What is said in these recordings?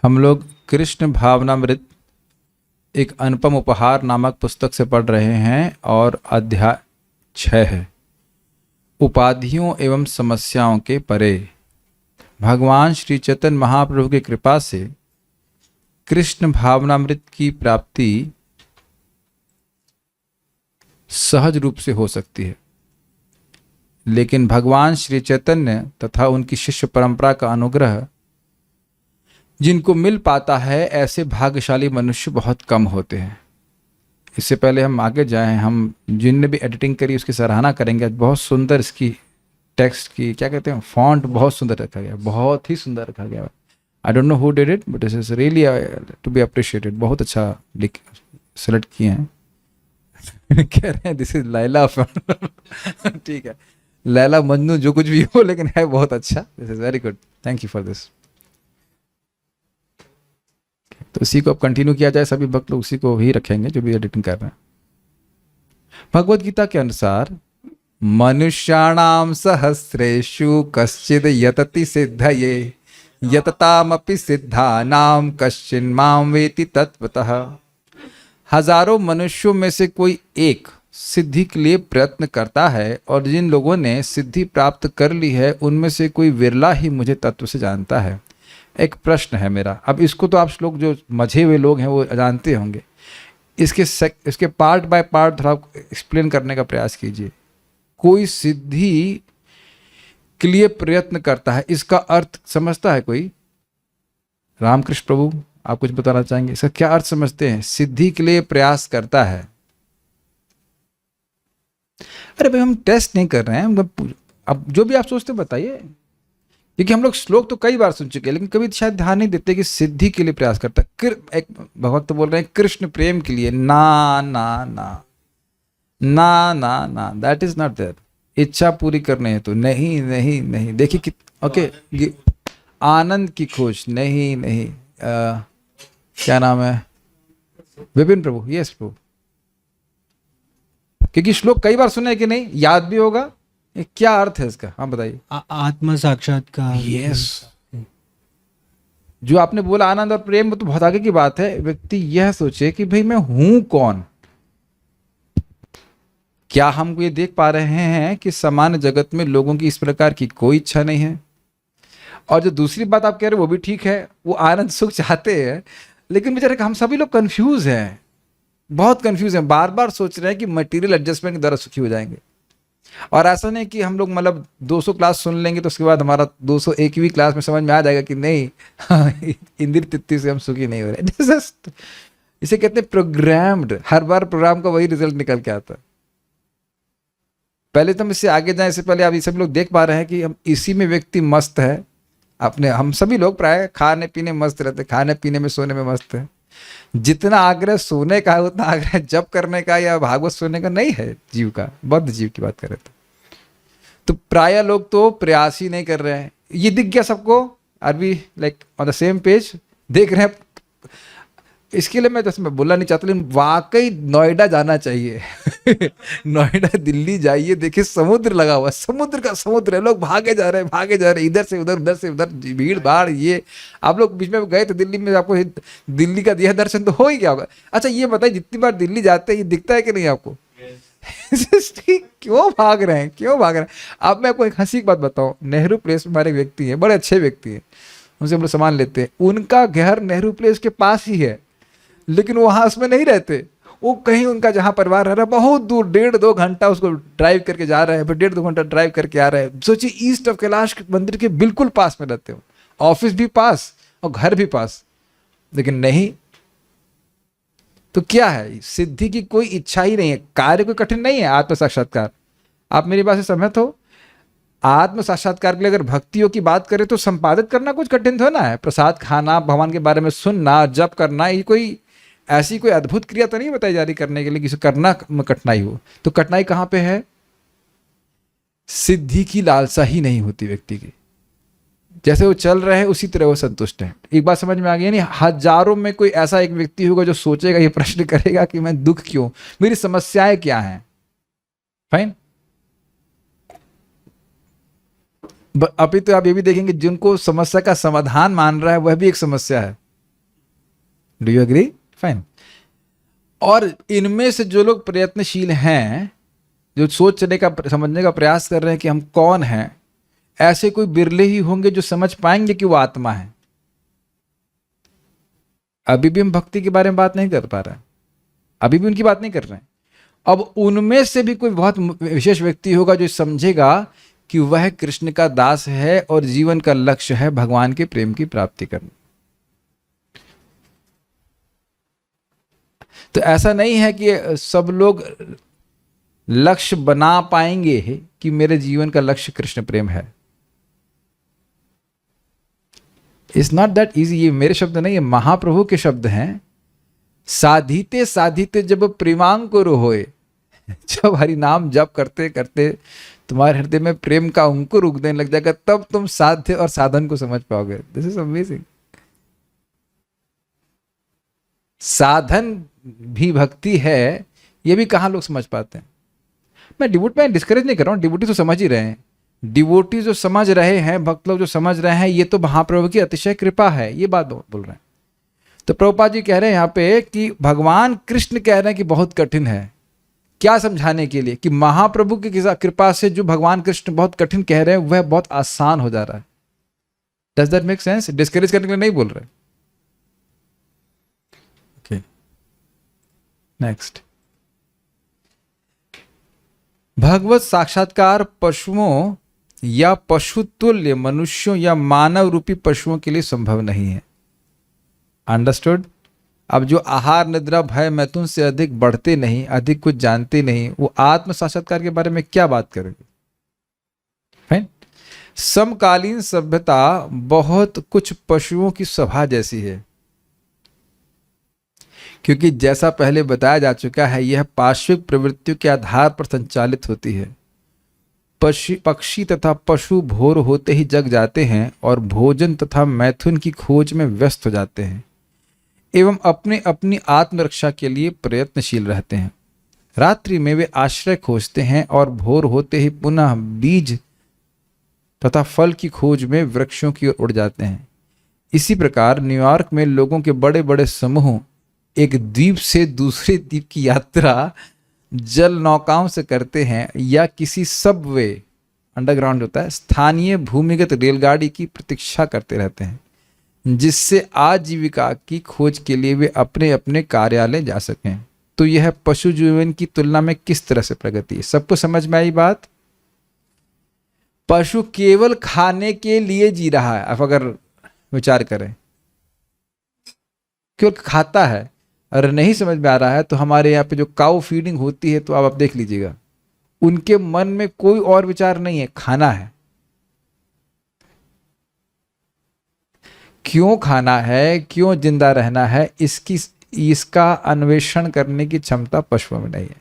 हम लोग कृष्ण भावनामृत एक अनुपम उपहार नामक पुस्तक से पढ़ रहे हैं और अध्याय 6 है उपाधियों एवं समस्याओं के परे। भगवान श्री चैतन्य महाप्रभु की कृपा से कृष्ण भावनामृत की प्राप्ति सहज रूप से हो सकती है, लेकिन भगवान श्री चैतन्य तथा उनकी शिष्य परंपरा का अनुग्रह जिनको मिल पाता है, ऐसे भाग्यशाली मनुष्य बहुत कम होते हैं। इससे पहले हम आगे जाएं, हम जिनने भी एडिटिंग करी उसकी सराहना करेंगे। बहुत सुंदर इसकी टेक्स्ट की क्या कहते हैं, फॉन्ट बहुत सुंदर रखा गया, बहुत ही सुंदर रखा गया। I don't know who did it but this is really to be appreciated. बहुत अच्छा सेलेक्ट किए हैं। कह रहे हैं दिस इज लैला ठीक है, लैला मजनू जो कुछ भी हो, लेकिन है बहुत अच्छा। This is very good, thank you for this. तो इसी को अब कंटिन्यू किया जाए, सभी भक्त लोग उसी को ही रखेंगे जो भी एडिटिंग कर रहे हैं। भगवद गीता के अनुसार मनुष्याणाम सहस्रेषु कश्चिद यतति सिद्धये यततामपि सिद्धानाम कश्चिन माम वेति तत्वतः। हजारों मनुष्यों में से कोई एक सिद्धि के लिए प्रयत्न करता है, और जिन लोगों ने सिद्धि प्राप्त कर ली है उनमें से कोई विरला ही मुझे तत्व से जानता है। एक प्रश्न है मेरा, अब इसको तो आप लोग जो मजे हुए लोग हैं वो जानते होंगे, इसके पार्ट बाय पार्ट थोड़ा एक्सप्लेन करने का प्रयास कीजिए। कोई सिद्धि के लिए प्रयत्न करता है, इसका अर्थ समझता है कोई? रामकृष्ण प्रभु आप कुछ बताना चाहेंगे, इसका क्या अर्थ समझते हैं? सिद्धि के लिए प्रयास करता है। अरे भाई हम टेस्ट नहीं कर रहे हैं, अब जो भी आप सोचते बताइए, क्योंकि हम लोग श्लोक तो कई बार सुन चुके हैं, लेकिन कभी शायद ध्यान नहीं देते कि सिद्धि के लिए प्रयास करता है। एक भक्त बोल रहे हैं कृष्ण प्रेम के लिए, ना ना ना ना ना ना, दैट इज नॉट देयर। इच्छा पूरी करने है तो नहीं नहीं नहीं। देखिए कि ओके, आनंद की खोज नहीं नहीं, क्या नाम है, विपिन प्रभु, यस प्रभु। क्योंकि श्लोक कई बार सुने कि नहीं, याद भी होगा। क्या अर्थ है इसका, हाँ बताइए। आत्म साक्षात्कार। यस, जो आपने बोला आनंद और प्रेम, वो तो बहुत आगे की बात है। व्यक्ति यह सोचे कि भाई मैं हूं कौन। क्या हम ये देख पा रहे हैं कि सामान्य जगत में लोगों की इस प्रकार की कोई इच्छा नहीं है? और जो दूसरी बात आप कह रहे हो वो भी ठीक है, वो आनंद सुख चाहते हैं, लेकिन बेचारे हम सभी लोग कंफ्यूज हैं, बहुत कंफ्यूज हैं, बार बार सोच रहे हैं कि मटेरियल एडजस्टमेंट के द्वारा सुखी हो जाएंगे। और ऐसा नहीं कि हम लोग मतलब 200 क्लास सुन लेंगे तो उसके बाद हमारा 201वीं क्लास में समझ में आ जाएगा कि नहीं इंदिर तित्ती से हम सुखी नहीं हो रहे। इसे कहते हैं प्रोग्राम्ड। हर बार प्रोग्राम का वही रिजल्ट निकल के आता है। पहले तो हम इससे आगे जाए, इससे पहले आप ये सब लोग देख पा रहे हैं कि हम इसी में व्यक्ति मस्त है अपने। हम सभी लोग प्राय खाने पीने मस्त रहते, खाने पीने में सोने में मस्त है। जितना आग्रह सोने का है उतना आग्रह जप करने का या भागवत सुनने का नहीं है जीव का, बद्ध जीव की बात करें तो प्राय लोग तो प्रयास ही नहीं कर रहे हैं। ये दिख गया सबको, are we like on the same page, देख रहे हैं। इसके लिए मैं जैसे मैं बोलना नहीं चाहता, लेकिन वाकई नोएडा जाना चाहिए। नोएडा दिल्ली जाइए, देखिए समुद्र लगा हुआ है, समुद्र का समुद्र है, लोग भागे जा रहे हैं, भागे जा रहे हैं, इधर से उधर, उधर से उधर, भीड़ भाड़। ये आप लोग बीच में गए तो दिल्ली में, आपको दिल्ली का यह दर्शन तो हो ही गया होगा। अच्छा ये बताइए, जितनी बार दिल्ली जाते हैं ये दिखता है कि नहीं आपको? क्यों भाग रहे हैं, क्यों भाग रहे हैं? अब मैं आपको एक हंसी की बात बताऊं। नेहरू प्लेस में हमारे व्यक्ति हैं, बड़े अच्छे व्यक्ति हैं, उनसे हम लोग सामान लेते हैं। उनका घर नेहरू प्लेस के पास ही है, लेकिन वहां उसमें नहीं रहते। वो कहीं उनका जहां परिवार रह रहा है बहुत दूर, 1.5-2 घंटा उसको ड्राइव करके जा रहे हैं, फिर 1.5-2 घंटा ड्राइव करके आ रहे हैं। सोचिए, ईस्ट ऑफ कैलाश मंदिर के बिल्कुल पास में रहते हो, ऑफिस भी पास और घर भी पास, लेकिन नहीं। तो क्या है, सिद्धि की कोई इच्छा ही नहीं है, कार्य कोई कठिन नहीं है। आत्म साक्षात्कार, आप मेरी बात से सहमत हो? आत्म साक्षात्कार के लिए अगर भक्तियों की बात करें तो संपादित करना कुछ कठिन तो ना है। प्रसाद खाना, भगवान के बारे में सुनना, जप करना, ये कोई ऐसी कोई अद्भुत क्रिया तो नहीं बताई जा रही करने के लिए किसी करना में कठिनाई हो। तो कठिनाई कहां पे है? सिद्धि की लालसा ही नहीं होती व्यक्ति की। जैसे वो चल रहे हैं उसी तरह वो संतुष्ट है। एक बात समझ में आ गई? नहीं, हजारों में कोई ऐसा एक व्यक्ति होगा जो सोचेगा, ये प्रश्न करेगा कि मैं दुख क्यों, मेरी समस्याएं क्या हैं। फाइन। अभी तो आप ये भी देखेंगे, जिनको समस्या का समाधान मान रहा है वह भी एक समस्या है। Do you agree? फाइन। और इनमें से जो लोग प्रयत्नशील हैं, जो सोचने का समझने का प्रयास कर रहे हैं कि हम कौन हैं, ऐसे कोई बिरले ही होंगे जो समझ पाएंगे कि वो आत्मा है। अभी भी हम भक्ति के बारे में बात नहीं कर पा रहे हैं, अभी भी उनकी बात नहीं कर रहे हैं। अब उनमें से भी कोई बहुत विशेष व्यक्ति होगा जो समझेगा कि वह कृष्ण का दास है और जीवन का लक्ष्य है भगवान के प्रेम की प्राप्ति करना। तो ऐसा नहीं है कि सब लोग लक्ष्य बना पाएंगे कि मेरे जीवन का लक्ष्य कृष्ण प्रेम है। It's not that easy. ये मेरे शब्द नहीं, ये महाप्रभु के शब्द हैं। साधिते साधिते जब प्रेमांकुर होए, जब हरि नाम जप करते करते तुम्हारे हृदय में प्रेम का अंकुर उगने लग जाएगा, तब तुम साध्य और साधन को समझ पाओगे। This is amazing. साधन भी भक्ति है, ये भी कहाँ लोग समझ पाते हैं। मैं डिस्करेज नहीं कर रहा हूँ, डिवोटी तो समझ ही रहे हैं। डिवोटी जो समझ रहे हैं, भक्त लोग जो समझ रहे हैं, ये तो महाप्रभु की अतिशय कृपा है, ये बात बोल रहे हैं। तो प्रभुपाद जी कह रहे हैं यहाँ पे कि भगवान कृष्ण कह रहे हैं कि बहुत कठिन है। क्या समझाने के लिए? कि महाप्रभु की कृपा से जो भगवान कृष्ण बहुत कठिन कह रहे हैं वह बहुत आसान हो जा रहा है। Does that make sense? Discourage करने के लिए नहीं बोल रहे। Okay, next. भगवत साक्षात्कार पशुओं या पशु तुल्य मनुष्यों या मानव रूपी पशुओं के लिए संभव नहीं है। अंडरस्टूड? अब जो आहार निद्रा भय मैथुन से अधिक बढ़ते नहीं, अधिक कुछ जानते नहीं, वो आत्म साक्षात्कार के बारे में क्या बात करेंगे? फाइन। समकालीन सभ्यता बहुत कुछ पशुओं की सभा जैसी है, क्योंकि जैसा पहले बताया जा चुका है, यह पार्श्विक प्रवृत्तियों के आधार पर संचालित होती है। पक्षी तथा पशु भोर होते ही जग जाते हैं और भोजन तथा मैथुन की खोज में व्यस्त हो जाते हैं एवं अपने अपनी आत्मरक्षा के लिए प्रयत्नशील रहते हैं। रात्रि में वे आश्रय खोजते हैं और भोर होते ही पुनः बीज तथा फल की खोज में वृक्षों की ओर उड़ जाते हैं। इसी प्रकार न्यूयॉर्क में लोगों के बड़े बड़े समूह एक द्वीप से दूसरे द्वीप की यात्रा जल नौकाओं से करते हैं या किसी सबवे अंडरग्राउंड होता है स्थानीय भूमिगत रेलगाड़ी की प्रतीक्षा करते रहते हैं, जिससे आजीविका की खोज के लिए वे अपने अपने कार्यालय जा सकें। तो यह पशु जीवन की तुलना में किस तरह से प्रगति है? सबको समझ में आई बात? पशु केवल खाने के लिए जी रहा है। अब अगर विचार करें, केवल खाता है। अगर नहीं समझ में आ रहा है तो हमारे यहाँ पे जो काउ फीडिंग होती है, तो आप देख लीजिएगा, उनके मन में कोई और विचार नहीं है, खाना है। क्यों खाना है, क्यों जिंदा रहना है, इसका अन्वेषण करने की क्षमता पशुओं में नहीं है।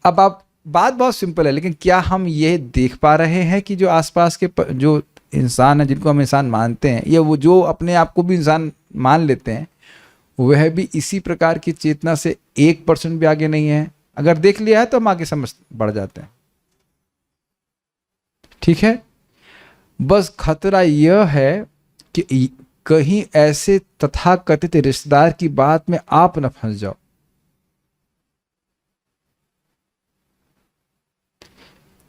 अब आप बात बहुत सिंपल है, लेकिन क्या हम ये देख पा रहे हैं कि जो आसपास के जो इंसान है, जिनको हम इंसान मानते हैं, या वो जो अपने आप को भी इंसान मान लेते हैं, वह भी इसी प्रकार की चेतना से 1% भी आगे नहीं है? अगर देख लिया है तो हम आगे समझ बढ़ जाते हैं। ठीक है, बस खतरा यह है कि कहीं ऐसे तथाकथित रिश्तेदार की बात में आप न फंस जाओ।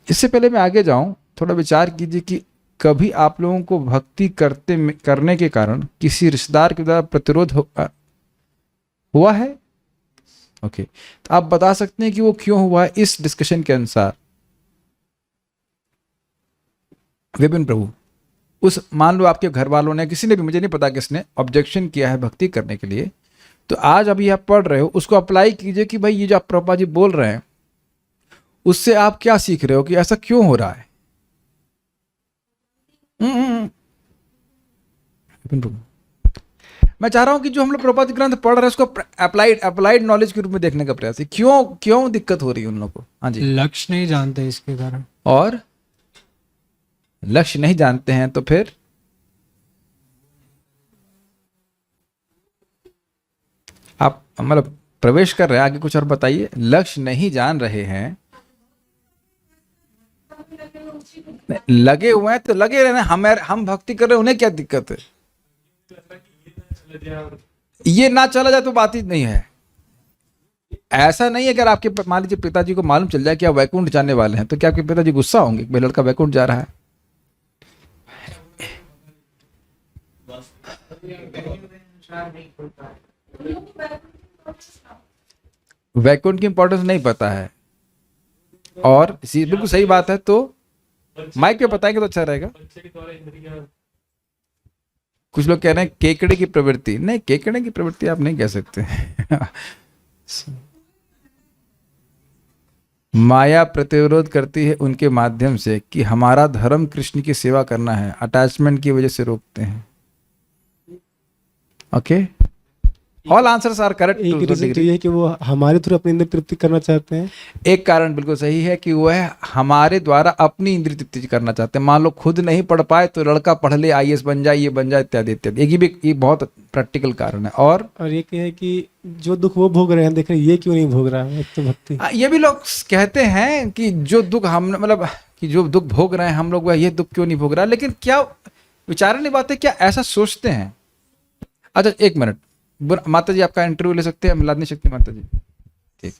इससे पहले मैं आगे जाऊं, थोड़ा विचार कीजिए कि कभी आप लोगों को भक्ति करने के कारण किसी रिश्तेदार के द्वारा प्रतिरोध हुआ है? ओके, तो आप बता सकते हैं कि वो क्यों हुआ है इस डिस्कशन के अनुसार? विपिन प्रभु, मान लो आपके घर वालों ने, किसी ने भी, मुझे नहीं पता किसने, ऑब्जेक्शन किया है भक्ति करने के लिए, तो आज अभी आप पढ़ रहे हो, उसको अप्लाई कीजिए कि भाई ये जो आप प्रभुपाद जी बोल रहे हैं उससे आप क्या सीख रहे हो, कि ऐसा क्यों हो रहा है। विपिन प्रभु, मैं चाह रहा हूं कि जो हम लोग प्रभुपाद ग्रंथ पढ़ रहे हैं उसको अप्लाइड नॉलेज के रूप में देखने का प्रयास है। क्यों दिक्कत हो रही है उन लोगों को? हाँ जी, लक्ष्य नहीं जानते इसके कारण। और लक्ष्य नहीं जानते हैं तो फिर आप मतलब प्रवेश कर रहे हैं आगे, कुछ और बताइए। लक्ष्य नहीं जान रहे हैं, लगे हुए हैं तो लगे रहना। हम भक्ति कर रहे हैं, उन्हें क्या दिक्कत है? ये ना चला जाए तो बात ही नहीं है। ऐसा नहीं है अगर आपके मान लीजिए पिताजी को मालूम चल जाए कि आप वैकुंठ जाने वाले हैं तो क्या आपके पिताजी गुस्सा होंगे कि मेरा लड़का वैकुंठ जा रहा है? वैकुंठ की इंपॉर्टेंस नहीं पता है, और बिल्कुल सही बात है। तो माइक पे बताएंगे तो अच्छा रहेगा। कुछ लोग कह रहे हैं केकड़े की प्रवृत्ति, नहीं, केकड़े की प्रवृत्ति आप नहीं कह सकते। माया प्रतिरोध करती है उनके माध्यम से कि हमारा धर्म कृष्ण की सेवा करना है, अटैचमेंट की वजह से रोकते हैं। Okay, all answers are correct. एक रीजन तो ये है कि वो हमारे थ्रू अपनी इंद्र तृप्ति करना चाहते हैं। एक कारण बिल्कुल सही है कि वह हमारे द्वारा अपनी इंद्रिय तृप्ति करना चाहते हैं। मान लो खुद नहीं पढ़ पाए तो लड़का पढ़ ले, आईएएस बन जाए, ये बन जाए, इत्यादि इत्यादि। ये बहुत प्रैक्टिकल कारण है। और एक है कि जो दुख वो भोग रहे हैं, देख रहे हैं ये क्यों नहीं भोग रहा है, एक तो भक्ति। ये भी लोग कहते हैं कि जो दुख हम मतलब कि जो दुख भोग रहे हैं हम लोग, वह ये दुख क्यों नहीं भोग रहा। लेकिन क्या विचारने बात है, क्या ऐसा सोचते हैं? अच्छा एक मिनट, माता जी आपका इंटरव्यू ले सकते हैं? मिला नहीं सकती माता जी? ठीक।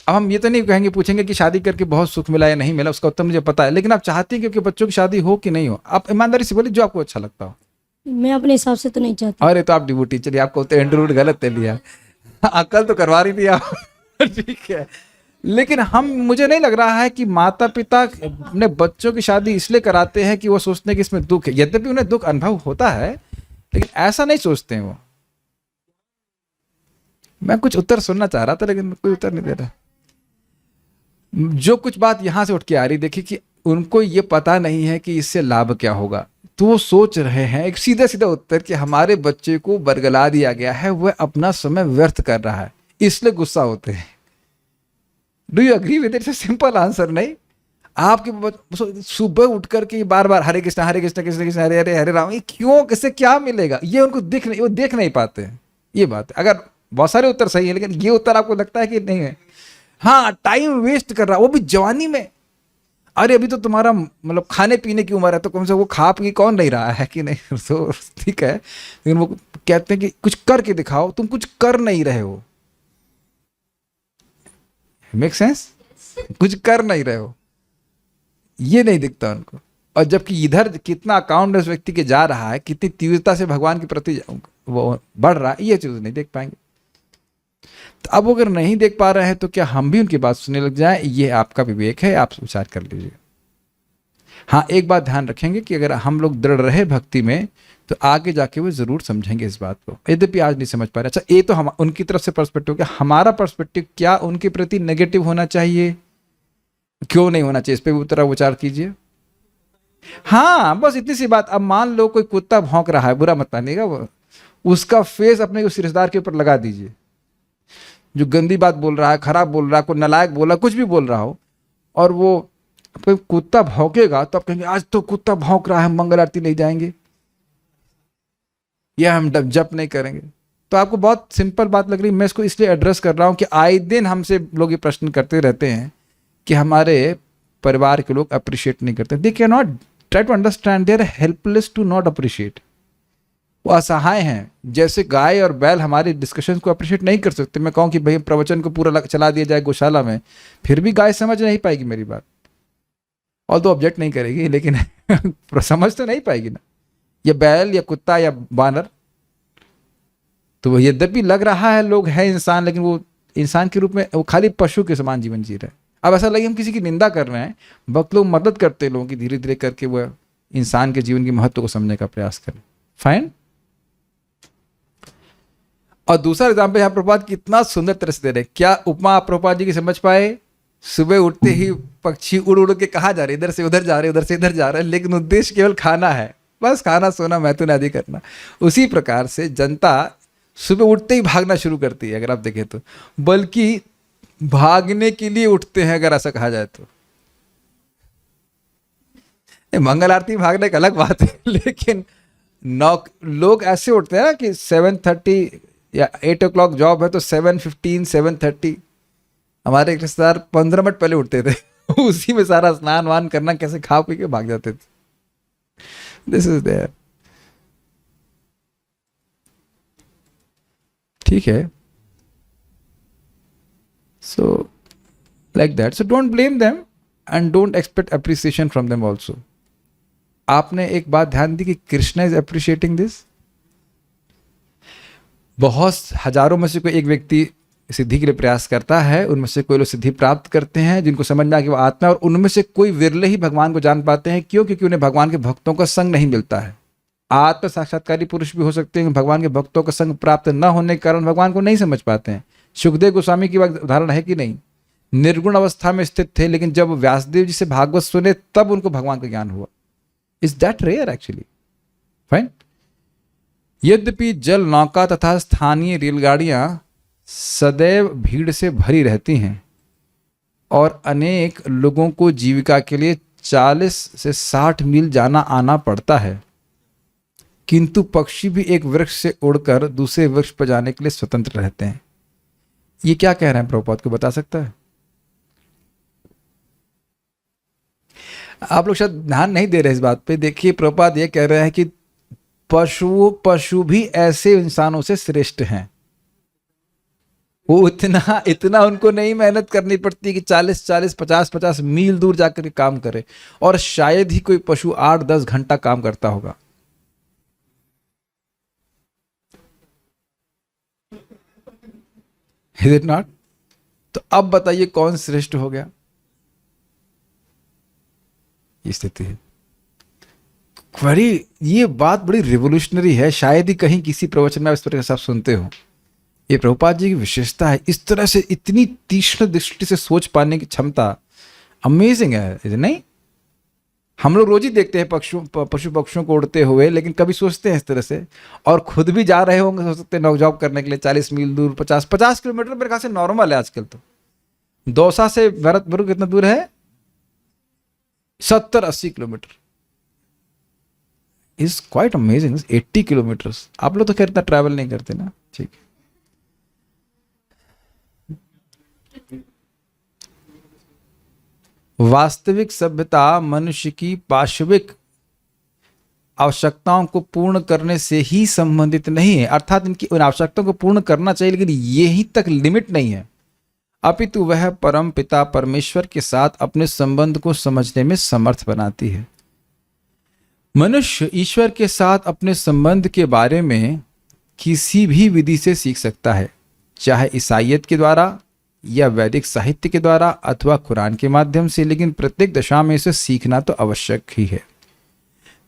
अब हम ये तो नहीं कहेंगे, पूछेंगे कि शादी करके बहुत सुख मिला या नहीं मिला, उसका उत्तर मुझे पता है। लेकिन आप चाहती हैं कि बच्चों की शादी हो कि नहीं हो? आप ईमानदारी से बोलिए जो आपको अच्छा लगता हो। मैं अपने हिसाब से तो नहीं चाहती। अरे तो आप डिवोटी, चलिए आपको तो इंटरव्यू गलत दे लिया, अकल तो करवा रही थी आप। ठीक है, लेकिन मुझे नहीं लग रहा है कि माता पिता अपने बच्चों की शादी इसलिए कराते हैं कि वो सोचते हैं कि इसमें दुख है। यद्यपि उन्हें दुख अनुभव होता है, लेकिन ऐसा नहीं सोचते हैं वो। मैं कुछ उत्तर सुनना चाह रहा था लेकिन कोई उत्तर नहीं दे रहा। जो कुछ बात यहां से उठ के आ रही, देखिए कि उनको ये पता नहीं है कि इससे लाभ क्या होगा, तो वो सोच रहे हैं एक सीधा सीधा उत्तर कि हमारे बच्चे को बरगला दिया गया है, वह अपना समय व्यर्थ कर रहा है, इसलिए गुस्सा होते हैं। Do you agree with it? Simple answer नहीं। आपके सुबह उठ करके बार बार हरे कृष्णा हरे कृष्णा कृष्ण कृष्ण हरे हरे हरे राम, ये क्यों, किससे क्या मिलेगा, ये उनको वो देख नहीं पाते हैं। ये बात है। अगर बहुत सारे उत्तर सही है लेकिन ये उत्तर आपको लगता है कि नहीं है, हाँ टाइम वेस्ट कर रहा, वो भी जवानी में। अरे अभी तो तुम्हारा मतलब खाने पीने की उम्र है, तो कम से वो खा पी कौन नहीं रहा है कि नहीं? तो ठीक है, लेकिन वो कहते हैं कि कुछ करके दिखाओ, तुम कुछ कर नहीं रहे हो। Make sense? कुछ कर नहीं रहे हो, ये नहीं दिखता उनको। और जबकि इधर कितना अकाउंट उस व्यक्ति के जा रहा है, कितनी तीव्रता से भगवान के प्रति वो बढ़ रहा है, ये चीज नहीं देख पाएंगे। तो अब अगर नहीं देख पा रहे हैं तो क्या हम भी उनकी बात सुनने लग जाएं? ये आपका विवेक है, आप विचार कर लीजिए। हाँ एक बात ध्यान रखेंगे कि अगर हम लोग दृढ़ रहे भक्ति में तो आगे जाके वो जरूर समझेंगे इस बात को, यद्यपि आज नहीं समझ पा रहे। अच्छा ये तो हम उनकी तरफ से पर्सपेक्टिव, क्या हमारा पर्सपेक्टिव क्या उनके प्रति नेगेटिव होना चाहिए, क्यों नहीं होना चाहिए, इस पर भी तरह विचार कीजिए। हाँ बस इतनी सी बात। अब मान लो कोई कुत्ता भौंक रहा है, बुरा मत मानिएगा, वो उसका फेस अपने उस रिश्तेदार के ऊपर लगा दीजिए जो गंदी बात बोल रहा है, खराब बोल रहा है, कोई नालायक बोल रहा है, कुछ भी बोल रहा हो, और वो कोई कुत्ता भौंकेगा तो आप कहेंगे आज तो कुत्ता भौंक रहा है, हम मंगल आरती नहीं जाएंगे या हम जप नहीं करेंगे। तो आपको बहुत सिंपल बात लग रही, मैं इसको इसलिए एड्रेस कर रहा हूं कि आए दिन हमसे लोग ये प्रश्न करते रहते हैं कि हमारे परिवार के लोग अप्रिशिएट नहीं करते। They can not try to understand, they are helpless to not appreciate. वो असहाय हैं, जैसे गाय और बैल हमारे डिस्कशन को अप्रिशिएट नहीं कर सकते। मैं कहूँ कि भाई प्रवचन को पूरा चला दिया जाए गौशाला में, फिर भी गाय समझ नहीं पाएगी मेरी बात, और तो ऑब्जेक्ट नहीं करेगी, लेकिन समझ तो नहीं पाएगी ना, या बैल या कुत्ता या बानर। तो यद्यपि लग रहा है लोग हैं इंसान, लेकिन वो इंसान के रूप में वो खाली पशु के समान जीवन जी रहे हैं। अब ऐसा लगे हम किसी की निंदा कर रहे हैं, भक्त लोग मदद करते हैं लोगों की, धीरे धीरे करके वह इंसान के जीवन के महत्व को समझने का प्रयास करें। फाइन। और दूसरा एग्जाम्पल यहाँ प्रभुपाद कितना सुंदर तरह से दे रहे, क्या उपमा आप प्रभुपाद जी की समझ पाए? सुबह उठते ही पक्षी उड़ उड़ के कहाँ जा रहे, इधर से उधर जा रहे, उधर से इधर जा रहे, लेकिन उद्देश्य केवल खाना है, बस खाना सोना मैथुन आदि करना। उसी प्रकार से जनता सुबह उठते ही भागना शुरू करती है, अगर आप देखें तो, बल्कि भागने के लिए उठते हैं अगर ऐसा कहा जाए तो। मंगल आरती भागने का अलग बात है, लेकिन लोग ऐसे उठते हैं ना कि 7:30 या 8 o'clock जॉब है तो 7:15 7:30। हमारे एक रिश्तेदार 15 मिनट पहले उठते थे उसी में सारा स्नान वान करना, कैसे खा पी के भाग जाते थे। This is there. ठीक है, so like that, so don't blame them and don't expect appreciation from them also. आपने एक बात ध्यान दी कि कृष्णा इज अप्रिशिएटिंग दिस। बहुत हजारों में से कोई एक व्यक्ति सिद्धि के लिए प्रयास करता है, उनमें से कोई लोग सिद्धि प्राप्त करते हैं जिनको समझ में आ कि वो आत्मा है, और उनमें से कोई विरले ही भगवान को जान पाते हैं। क्यों? क्योंकि उन्हें भगवान के भक्तों का संग नहीं मिलता है। आत्म साक्षात्कारी पुरुष भी हो सकते हैं, भगवान के भक्तों का संग प्राप्त न होने के कारण भगवान को नहीं समझ पाते हैं। सुखदेव गोस्वामी की उदाहरण है कि नहीं, निर्गुण अवस्था में स्थित थे, लेकिन जब व्यासदेव जी से भागवत सुने तब उनको भगवान का ज्ञान हुआ। Is that rare actually? Fine. यद्यपि जल नौका तथा स्थानीय रेलगाड़ियां सदैव भीड़ से भरी रहती हैं और अनेक लोगों को जीविका के लिए 40 से 60 मील जाना आना पड़ता है, किंतु पक्षी भी एक वृक्ष से उड़कर दूसरे वृक्ष पर जाने के लिए स्वतंत्र रहते हैं। ये क्या कह रहे हैं प्रभुपाद, को बता सकता है? आप लोग शायद ध्यान नहीं दे रहे इस बात पे। देखिए, प्रभुपाद ये कह रहे हैं कि पशु भी ऐसे इंसानों से श्रेष्ठ हैं। वो इतना उनको नहीं मेहनत करनी पड़ती कि 40-40, 50-50 मील दूर जाकर के काम करे, और शायद ही कोई पशु 8-10 घंटा काम करता होगा। Is it not? तो अब बताइए कौन श्रेष्ठ हो गया? ये स्थिति है। ये बात बड़ी रिवोल्यूशनरी है, शायद ही कहीं किसी प्रवचन में आप इस तरह का सुनते हो। ये प्रभुपाद जी की विशेषता है, इस तरह से इतनी तीक्ष्ण दृष्टि से सोच पाने की क्षमता अमेजिंग है, नहीं? हम लोग रोज ही देखते हैं पशु पक्षियों को उड़ते हुए, लेकिन कभी सोचते हैं इस तरह से? और खुद भी जा रहे होंगे, हो सकते हैं जॉब करने के लिए 40 मील दूर, 50 किलोमीटर मेरे ख्याल से नॉर्मल है आजकल। तो दौसा से भरतपुर कितना दूर है? 70-80 kilometre. Is quite amazing. 80 kilometres. आप लोग तो खैर इतना ट्रैवल नहीं करते ना, ठीक। वास्तविक सभ्यता मनुष्य की पाशविक आवश्यकताओं को पूर्ण करने से ही संबंधित नहीं है, अर्थात इनकी उन आवश्यकताओं को पूर्ण करना चाहिए, लेकिन यही तक लिमिट नहीं है, अपितु वह परम पिता परमेश्वर के साथ अपने संबंध को समझने में समर्थ बनाती है। मनुष्य ईश्वर के साथ अपने संबंध के बारे में किसी भी विधि से सीख सकता है, चाहे ईसाइयत के द्वारा या वैदिक साहित्य के द्वारा अथवा कुरान के माध्यम से, लेकिन प्रत्येक दशा में इसे सीखना तो आवश्यक ही है।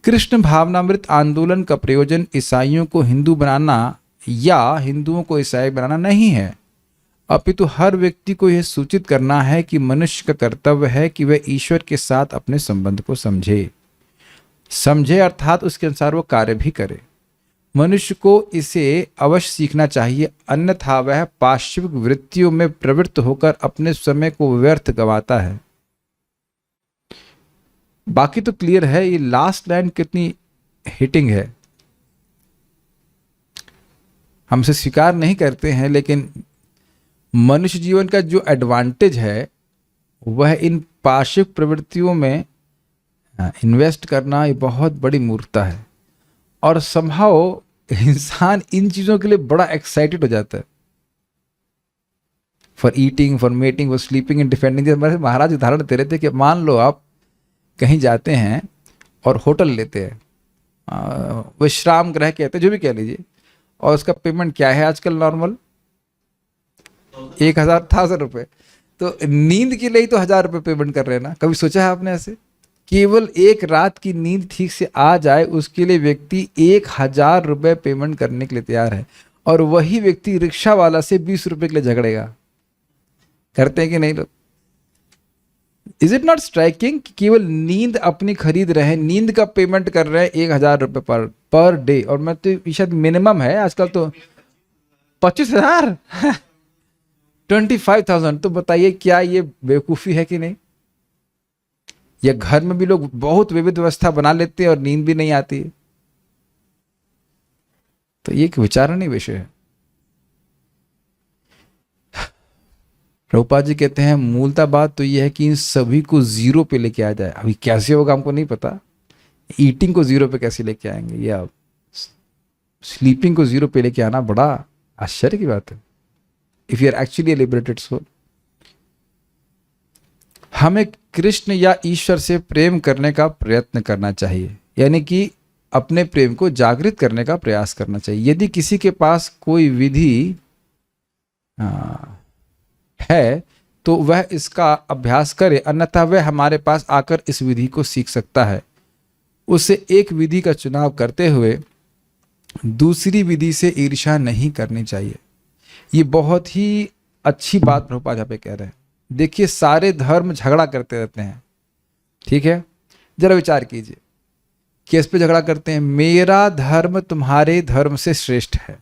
कृष्ण भावनामृत आंदोलन का प्रयोजन ईसाइयों को हिंदू बनाना या हिंदुओं को ईसाई बनाना नहीं है, अपितु हर व्यक्ति को यह सूचित करना है कि मनुष्य का कर्तव्य है कि वह ईश्वर के साथ अपने संबंध को समझे अर्थात उसके अनुसार वो कार्य भी करे। मनुष्य को इसे अवश्य सीखना चाहिए, अन्यथा वह पाश्विक वृत्तियों में प्रवृत्त होकर अपने समय को व्यर्थ गंवाता है। बाकी तो क्लियर है, ये लास्ट लाइन कितनी हिटिंग है, हमसे स्वीकार नहीं करते हैं, लेकिन मनुष्य जीवन का जो एडवांटेज है वह इन पाश्विक प्रवृत्तियों में इन्वेस्ट करना ये बहुत बड़ी मूर्खता है, और समहाउ इंसान इन चीजों के लिए बड़ा एक्साइटेड हो जाता है। For eating, for mating, for sleeping and defending. हमारे महाराज उदाहरण दे रहे थे कि मान लो आप कहीं जाते हैं और होटल लेते हैं, विश्राम गृह कहते हैं, जो भी कह लीजिए, और उसका पेमेंट क्या है आजकल नॉर्मल? 1000 रुपये। तो नींद के लिए ही तो 1000 रुपये पेमेंट कर रहे हैं ना। कभी सोचा है आपने ऐसे? केवल एक रात की नींद ठीक से आ जाए उसके लिए व्यक्ति 1000 रुपये पेमेंट करने के लिए तैयार है, और वही व्यक्ति रिक्शा वाला से 20 रुपये के लिए झगड़ेगा। करते हैं कि नहीं लोग? इज इट नॉट स्ट्राइकिंग कि केवल नींद अपनी खरीद रहे हैं, नींद का पेमेंट कर रहे हैं 1000 रुपये पर डे, और मैं तो शायद मिनिमम है आजकल तो 25,000 25,000। तो बताइए क्या ये बेवकूफ़ी है कि नहीं? या घर में भी लोग बहुत विविध व्यवस्था बना लेते हैं और नींद भी नहीं आती है। तो ये एक विचारणीय विषय है। प्रभुपाद जी कहते हैं मूलतः बात तो यह है कि इन सभी को जीरो पे लेके आ जाए। अभी कैसे होगा हमको नहीं पता। ईटिंग को जीरो पे कैसे लेके आएंगे, या स्लीपिंग को जीरो पे लेके आना बड़ा आश्चर्य की बात है। If you are actually liberated soul, हमें कृष्ण या ईश्वर से प्रेम करने का प्रयत्न करना चाहिए, यानी कि अपने प्रेम को जागृत करने का प्रयास करना चाहिए। यदि किसी के पास कोई विधि है तो वह इसका अभ्यास करे, अन्यथा वह हमारे पास आकर इस विधि को सीख सकता है। उसे एक विधि का चुनाव करते हुए दूसरी विधि से ईर्ष्या नहीं करनी चाहिए। ये बहुत ही अच्छी बात प्रभुपाद यहाँ पे कह रहे हैं। देखिए, सारे धर्म झगड़ा करते रहते हैं, ठीक है? जरा विचार कीजिए, किस पे झगड़ा करते हैं? मेरा धर्म तुम्हारे धर्म से श्रेष्ठ है।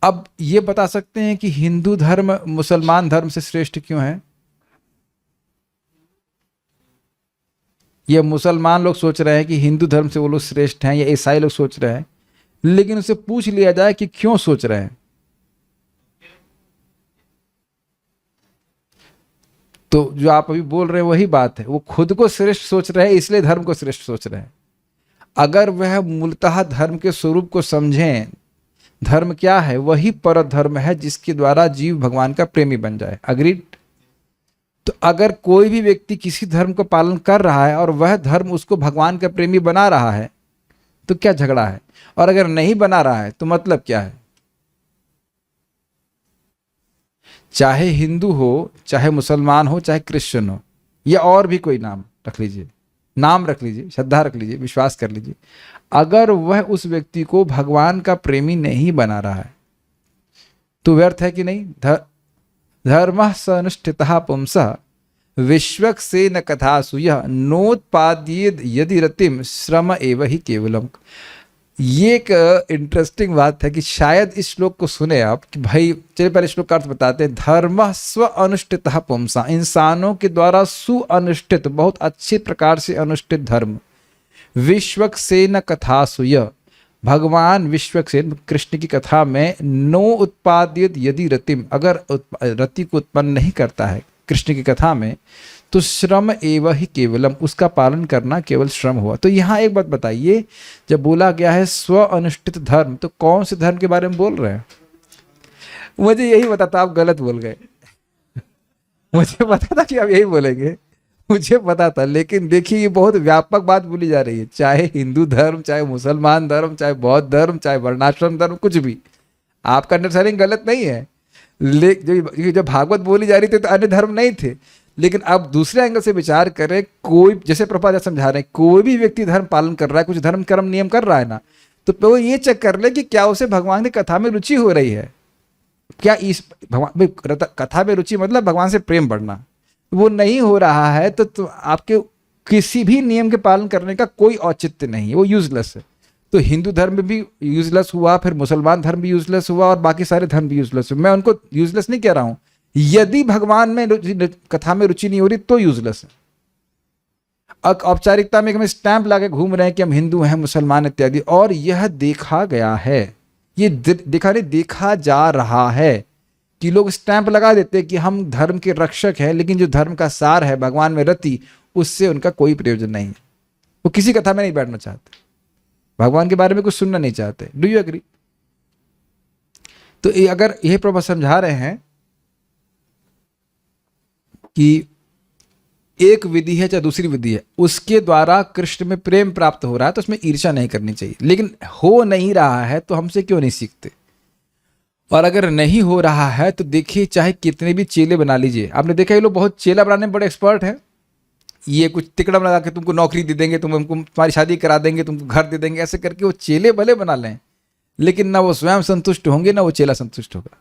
अब ये बता सकते हैं कि हिंदू धर्म मुसलमान धर्म से श्रेष्ठ क्यों है? ये मुसलमान लोग सोच रहे हैं कि हिंदू धर्म से वो लोग श्रेष्ठ हैं, या ईसाई लोग सोच रहे हैं, लेकिन उसे पूछ लिया जाए कि क्यों सोच रहे हैं, तो जो आप अभी बोल रहे हैं वही बात है। वो खुद को श्रेष्ठ सोच रहे हैं, इसलिए धर्म को श्रेष्ठ सोच रहे हैं। अगर वह मूलतः धर्म के स्वरूप को समझें, धर्म क्या है? वही पर धर्म है जिसके द्वारा जीव भगवान का प्रेमी बन जाए। अग्रीड? तो अगर कोई भी व्यक्ति किसी धर्म का पालन कर रहा है और वह धर्म उसको भगवान का प्रेमी बना रहा है, तो क्या झगड़ा है? और अगर नहीं बना रहा है तो मतलब क्या है? चाहे हिंदू हो, चाहे मुसलमान हो, चाहे क्रिश्चियन हो, या और भी कोई नाम रख लीजिए, श्रद्धा रख लीजिए, विश्वास कर लीजिए, अगर वह उस व्यक्ति को भगवान का प्रेमी नहीं बना रहा है तो व्यर्थ है कि नहीं? धर्मः स अनुष्ठितः पुंसः विश्वक्सेन कथासु यः नोत्पाद्येद यदि रतिम श्रम एव ही केवलम। ये एक इंटरेस्टिंग बात है कि शायद इस श्लोक को सुने आप कि भाई, चलिए पहले श्लोक का अर्थ बताते हैं। धर्म स्व अनुष्ठितः पुंसा, इंसानों के द्वारा सुअनुष्ठित, बहुत अच्छे प्रकार से अनुष्ठित धर्म। विश्वक्सेन कथासु यः, भगवान विश्वक्सेन कृष्ण की कथा में नो उत्पादित यदि रतिम, अगर रति को उत्पन्न नहीं करता है कृष्ण की कथा में, तो श्रम एवं ही केवलम, उसका पालन करना केवल श्रम हुआ। तो यहाँ एक बात बताइए, जब बोला गया है स्व अनुष्ठित धर्म, तो कौन से धर्म के बारे में बोल रहे हैं? मुझे यही पता था आप गलत बोल गए। मुझे पता था कि आप यही बोलेंगे, मुझे पता था, लेकिन देखिए ये बहुत व्यापक बात बोली जा रही है। चाहे हिंदू धर्म, चाहे मुसलमान धर्म, चाहे बौद्ध धर्म, चाहे वर्णाश्रम धर्म, कुछ भी, आपका अंडरस्टैंडिंग गलत नहीं है। जब भागवत बोली जा रही थी तो अन्य धर्म नहीं थे, लेकिन अब दूसरे एंगल से विचार करें, कोई, जैसे प्रभुपाद समझा रहे हैं, कोई भी व्यक्ति धर्म पालन कर रहा है, कुछ धर्म कर्म नियम कर रहा है ना, तो वो ये चेक कर ले कि क्या उसे भगवान की कथा में रुचि हो रही है। क्या इस भगवान कथा में रुचि मतलब भगवान से प्रेम बढ़ना, वो नहीं हो रहा है तो आपके किसी भी नियम के पालन करने का कोई औचित्य नहीं है, वो यूजलेस है। तो हिंदू धर्म भी यूजलेस हुआ, फिर मुसलमान धर्म भी यूजलेस हुआ, और बाकी सारे धर्म भी यूजलेस हुए। मैं उनको यूजलेस नहीं कह रहा हूं, यदि भगवान में कथा में रुचि नहीं हो रही तो यूजलेस है। औपचारिकता में हम स्टैंप लाके घूम रहे हैं कि हम हिंदू हैं, मुसलमान इत्यादि, और यह देखा गया है, ये देखा जा रहा है कि लोग स्टैंप लगा देते हैं कि हम धर्म के रक्षक हैं, लेकिन जो धर्म का सार है भगवान में रति, उससे उनका कोई प्रयोजन नहीं है। वो किसी कथा में नहीं बैठना चाहते, भगवान के बारे में कुछ सुनना नहीं चाहते। Do you agree? तो अगर यह प्रभु समझा रहे हैं कि एक विधि है चाहे दूसरी विधि है, उसके द्वारा कृष्ण में प्रेम प्राप्त हो रहा है, तो उसमें ईर्ष्या नहीं करनी चाहिए। लेकिन हो नहीं रहा है तो हमसे क्यों नहीं सीखते? और अगर नहीं हो रहा है तो देखिए, चाहे कितने भी चेले बना लीजिए, आपने देखा ये लोग बहुत चेला बनाने में बड़े एक्सपर्ट हैं। ये कुछ तिकड़म लगा के तुमको नौकरी दे देंगे, हमको तुम्हारी शादी करा देंगे, तुमको घर दे देंगे, ऐसे करके वो चेले भले बना लें, लेकिन ना वो स्वयं संतुष्ट होंगे, ना वो चेला संतुष्ट होगा।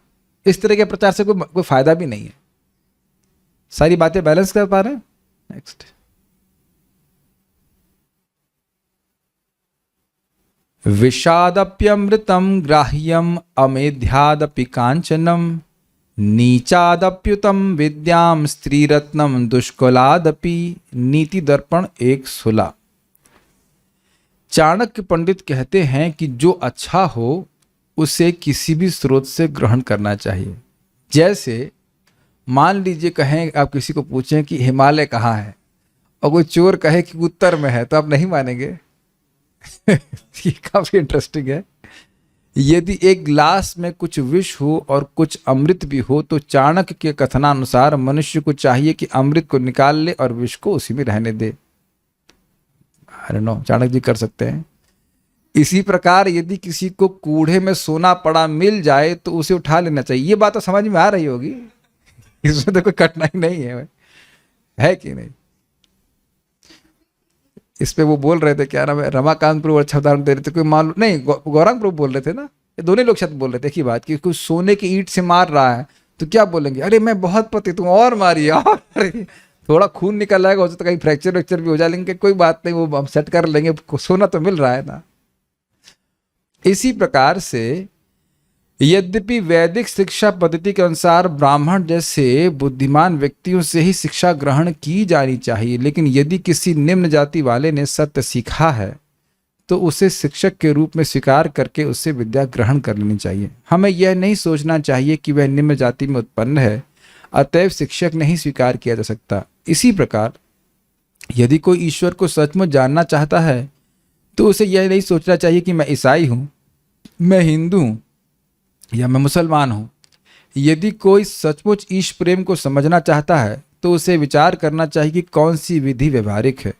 इस तरह के प्रचार से कोई फायदा भी नहीं है। सारी बातें बैलेंस कर पा रहे हैं? नेक्स्ट, विषादप्यमृतम ग्राह्यम अमेध्यादपि कांचनम नीचादप्युतम विद्याम स्त्रीरत्नम दुष्कलादपि। नीति दर्पण 1:16। चाणक्य पंडित कहते हैं कि जो अच्छा हो उसे किसी भी स्रोत से ग्रहण करना चाहिए। जैसे मान लीजिए कहें, आप किसी को पूछें कि हिमालय कहाँ है, और कोई चोर कहे कि उत्तर में है, तो आप नहीं मानेंगे। ये काफी इंटरेस्टिंग है। यदि एक गिलास में कुछ विष हो और कुछ अमृत भी हो तो चाणक्य के कथनानुसार मनुष्य को चाहिए कि अमृत को निकाल ले और विष को उसी में रहने दे। आई डोंट नो, चाणक्य जी कर सकते हैं। इसी प्रकार यदि किसी को कूड़े में सोना पड़ा मिल जाए तो उसे उठा लेना चाहिए। ये बात तो समझ में आ रही होगी, इसमें तो कोई कठिनाई नहीं है कि नहीं? इस पे वो बोल रहे थे, क्या नाम है, रमाकांत प्रभु अच्छा उदाहरण दे रहे थे, कोई मालूम नहीं, गौरांग प्रभु बोल रहे थे ना, ये दोनों लोग शब्द बोल रहे थे एक ही बात कि कोई सोने की ईंट से मार रहा है तो क्या बोलेंगे, अरे मैं बहुत पति तुम और मारिए और मारिए। थोड़ा खून निकल आएगा, हो सकता है कहीं फ्रैक्चर वैक्चर भी हो जाएंगे, कोई बात नहीं, वो हम सेट कर लेंगे, सोना तो मिल रहा है ना। इसी प्रकार से यद्यपि वैदिक शिक्षा पद्धति के अनुसार ब्राह्मण जैसे बुद्धिमान व्यक्तियों से ही शिक्षा ग्रहण की जानी चाहिए, लेकिन यदि किसी निम्न जाति वाले ने सत्य सीखा है तो उसे शिक्षक के रूप में स्वीकार करके उससे विद्या ग्रहण कर लेनी चाहिए। हमें यह नहीं सोचना चाहिए कि वह निम्न जाति में उत्पन्न है, अतएव शिक्षक नहीं स्वीकार किया जा सकता। इसी प्रकार यदि कोई ईश्वर को सचमुच जानना चाहता है तो उसे यह नहीं सोचना चाहिए कि मैं ईसाई हूं, मैं हिंदू हूं या मैं मुसलमान हूं। यदि कोई सचमुच ईश प्रेम को समझना चाहता है तो उसे विचार करना चाहिए कि कौन सी विधि व्यवहारिक है।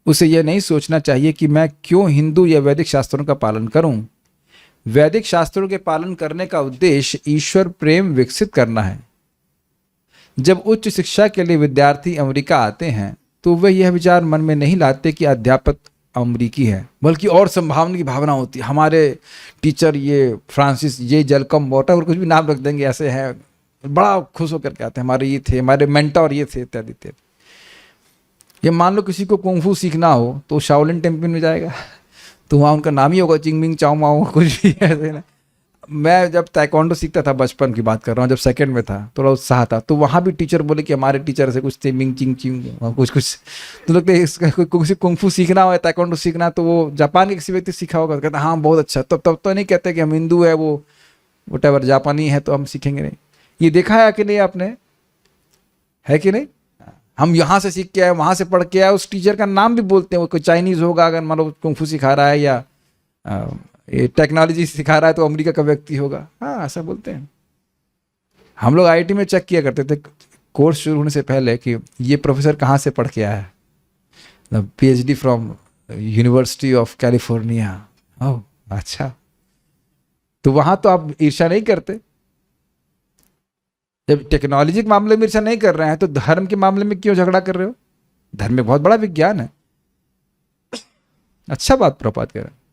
उसे यह नहीं सोचना चाहिए कि मैं क्यों हिंदू या वैदिक शास्त्रों का पालन करूं। वैदिक शास्त्रों के पालन करने का उद्देश्य ईश्वर प्रेम विकसित करना है। जब उच्च शिक्षा के लिए विद्यार्थी अमेरिका आते हैं तो वे यह विचार मन में नहीं लाते कि अध्यापक अमरीकी है, बल्कि और संभावना की भावना होती है, हमारे टीचर ये फ्रांसिस ये जलकम वाटर और कुछ भी नाम रख देंगे, ऐसे हैं, बड़ा खुश होकर के आते हैं, हमारे ये थे, हमारे मेंटोर ये थे, इत्यादि इत्यादि। ये मान लो किसी को कुंफू सीखना हो तो शाओलिन टेम्पल में जाएगा तो वहाँ उनका नाम ही होगा चिंगमिंग चाओ माओ, कुछ भी ऐसे ना। मैं जब ताइक्वांडो सीखता था, बचपन की बात कर रहा हूँ, जब सेकंड में था, थोड़ा उत्साह था, तो वहाँ भी टीचर बोले कि हमारे टीचर से कुछ मिंग चिंग चिंग कुछ कुछ, तो लगता है इसका किसी कुंफू सीखना हो, ताइक्वांडो सीखना, तो वो जापान के किसी व्यक्ति सीखा होगा, कहता हाँ बहुत अच्छा। तब तो नहीं कहते कि हम हिंदू है, वो वटेवर जापानी है तो हम सीखेंगे नहीं। ये देखा है कि नहीं आपने, है कि नहीं? हम यहाँ से सीख के आए, वहाँ से पढ़ के आए, उस टीचर का नाम भी बोलते हैं, वो कोई चाइनीज़ होगा अगर मान लो कुंफू सिखा रहा है, या ये टेक्नोलॉजी सिखा रहा है तो अमेरिका का व्यक्ति होगा, हाँ ऐसा बोलते हैं। हम लोग आईआईटी में चेक किया करते थे कोर्स शुरू होने से पहले कि ये प्रोफेसर कहाँ से पढ़ के आया है, PhD from University of California. Oh अच्छा, तो वहाँ तो आप ईर्ष्या नहीं करते। जब टेक्नोलॉजी के मामले में ईर्ष्या नहीं कर रहे हैं तो धर्म के मामले में क्यों झगड़ा कर रहे हो? धर्म में बहुत बड़ा विज्ञान है। अच्छा बात प्रपात कर रहे हैं।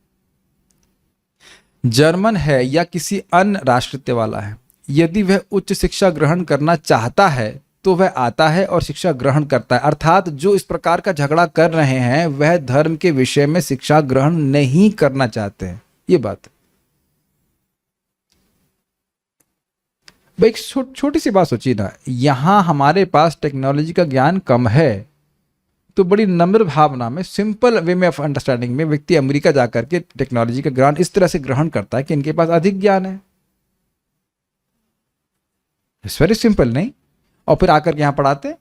जर्मन है या किसी अन्य राष्ट्रीयता वाला है, यदि वह उच्च शिक्षा ग्रहण करना चाहता है तो वह आता है और शिक्षा ग्रहण करता है। अर्थात जो इस प्रकार का झगड़ा कर रहे हैं वह धर्म के विषय में शिक्षा ग्रहण नहीं करना चाहते हैं। ये बात भाई, छोटी सी बात सोचिए ना, यहां हमारे पास टेक्नोलॉजी का ज्ञान कम है तो बड़ी नम्र भावना में, सिंपल वे में ऑफ अंडरस्टैंडिंग में व्यक्ति अमेरिका जाकर के टेक्नोलॉजी का ज्ञान इस तरह से ग्रहण करता है कि इनके पास अधिक ज्ञान है। इट्स वेरी सिंपल, नहीं? और फिर आकर के यहां पढ़ाते।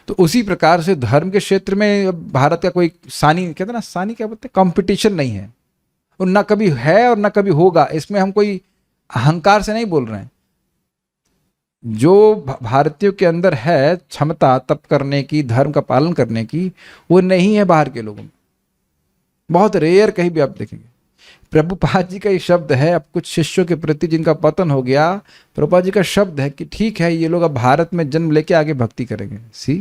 तो उसी प्रकार से धर्म के क्षेत्र में भारत का कोई सानी, कहते ना सानी क्या बोलते, कंपटीशन नहीं है, और ना कभी है और ना कभी होगा। इसमें हम कोई अहंकार से नहीं बोल रहे हैं। जो भारतीयों के अंदर है क्षमता तप करने की, धर्म का पालन करने की, वो नहीं है बाहर के लोगों में। बहुत रेयर कहीं भी आप देखेंगे। प्रभुपाद जी का ये शब्द है, अब कुछ शिष्यों के प्रति जिनका पतन हो गया, प्रभुपाद जी का शब्द है कि ठीक है ये लोग अब भारत में जन्म लेके आगे भक्ति करेंगे। See,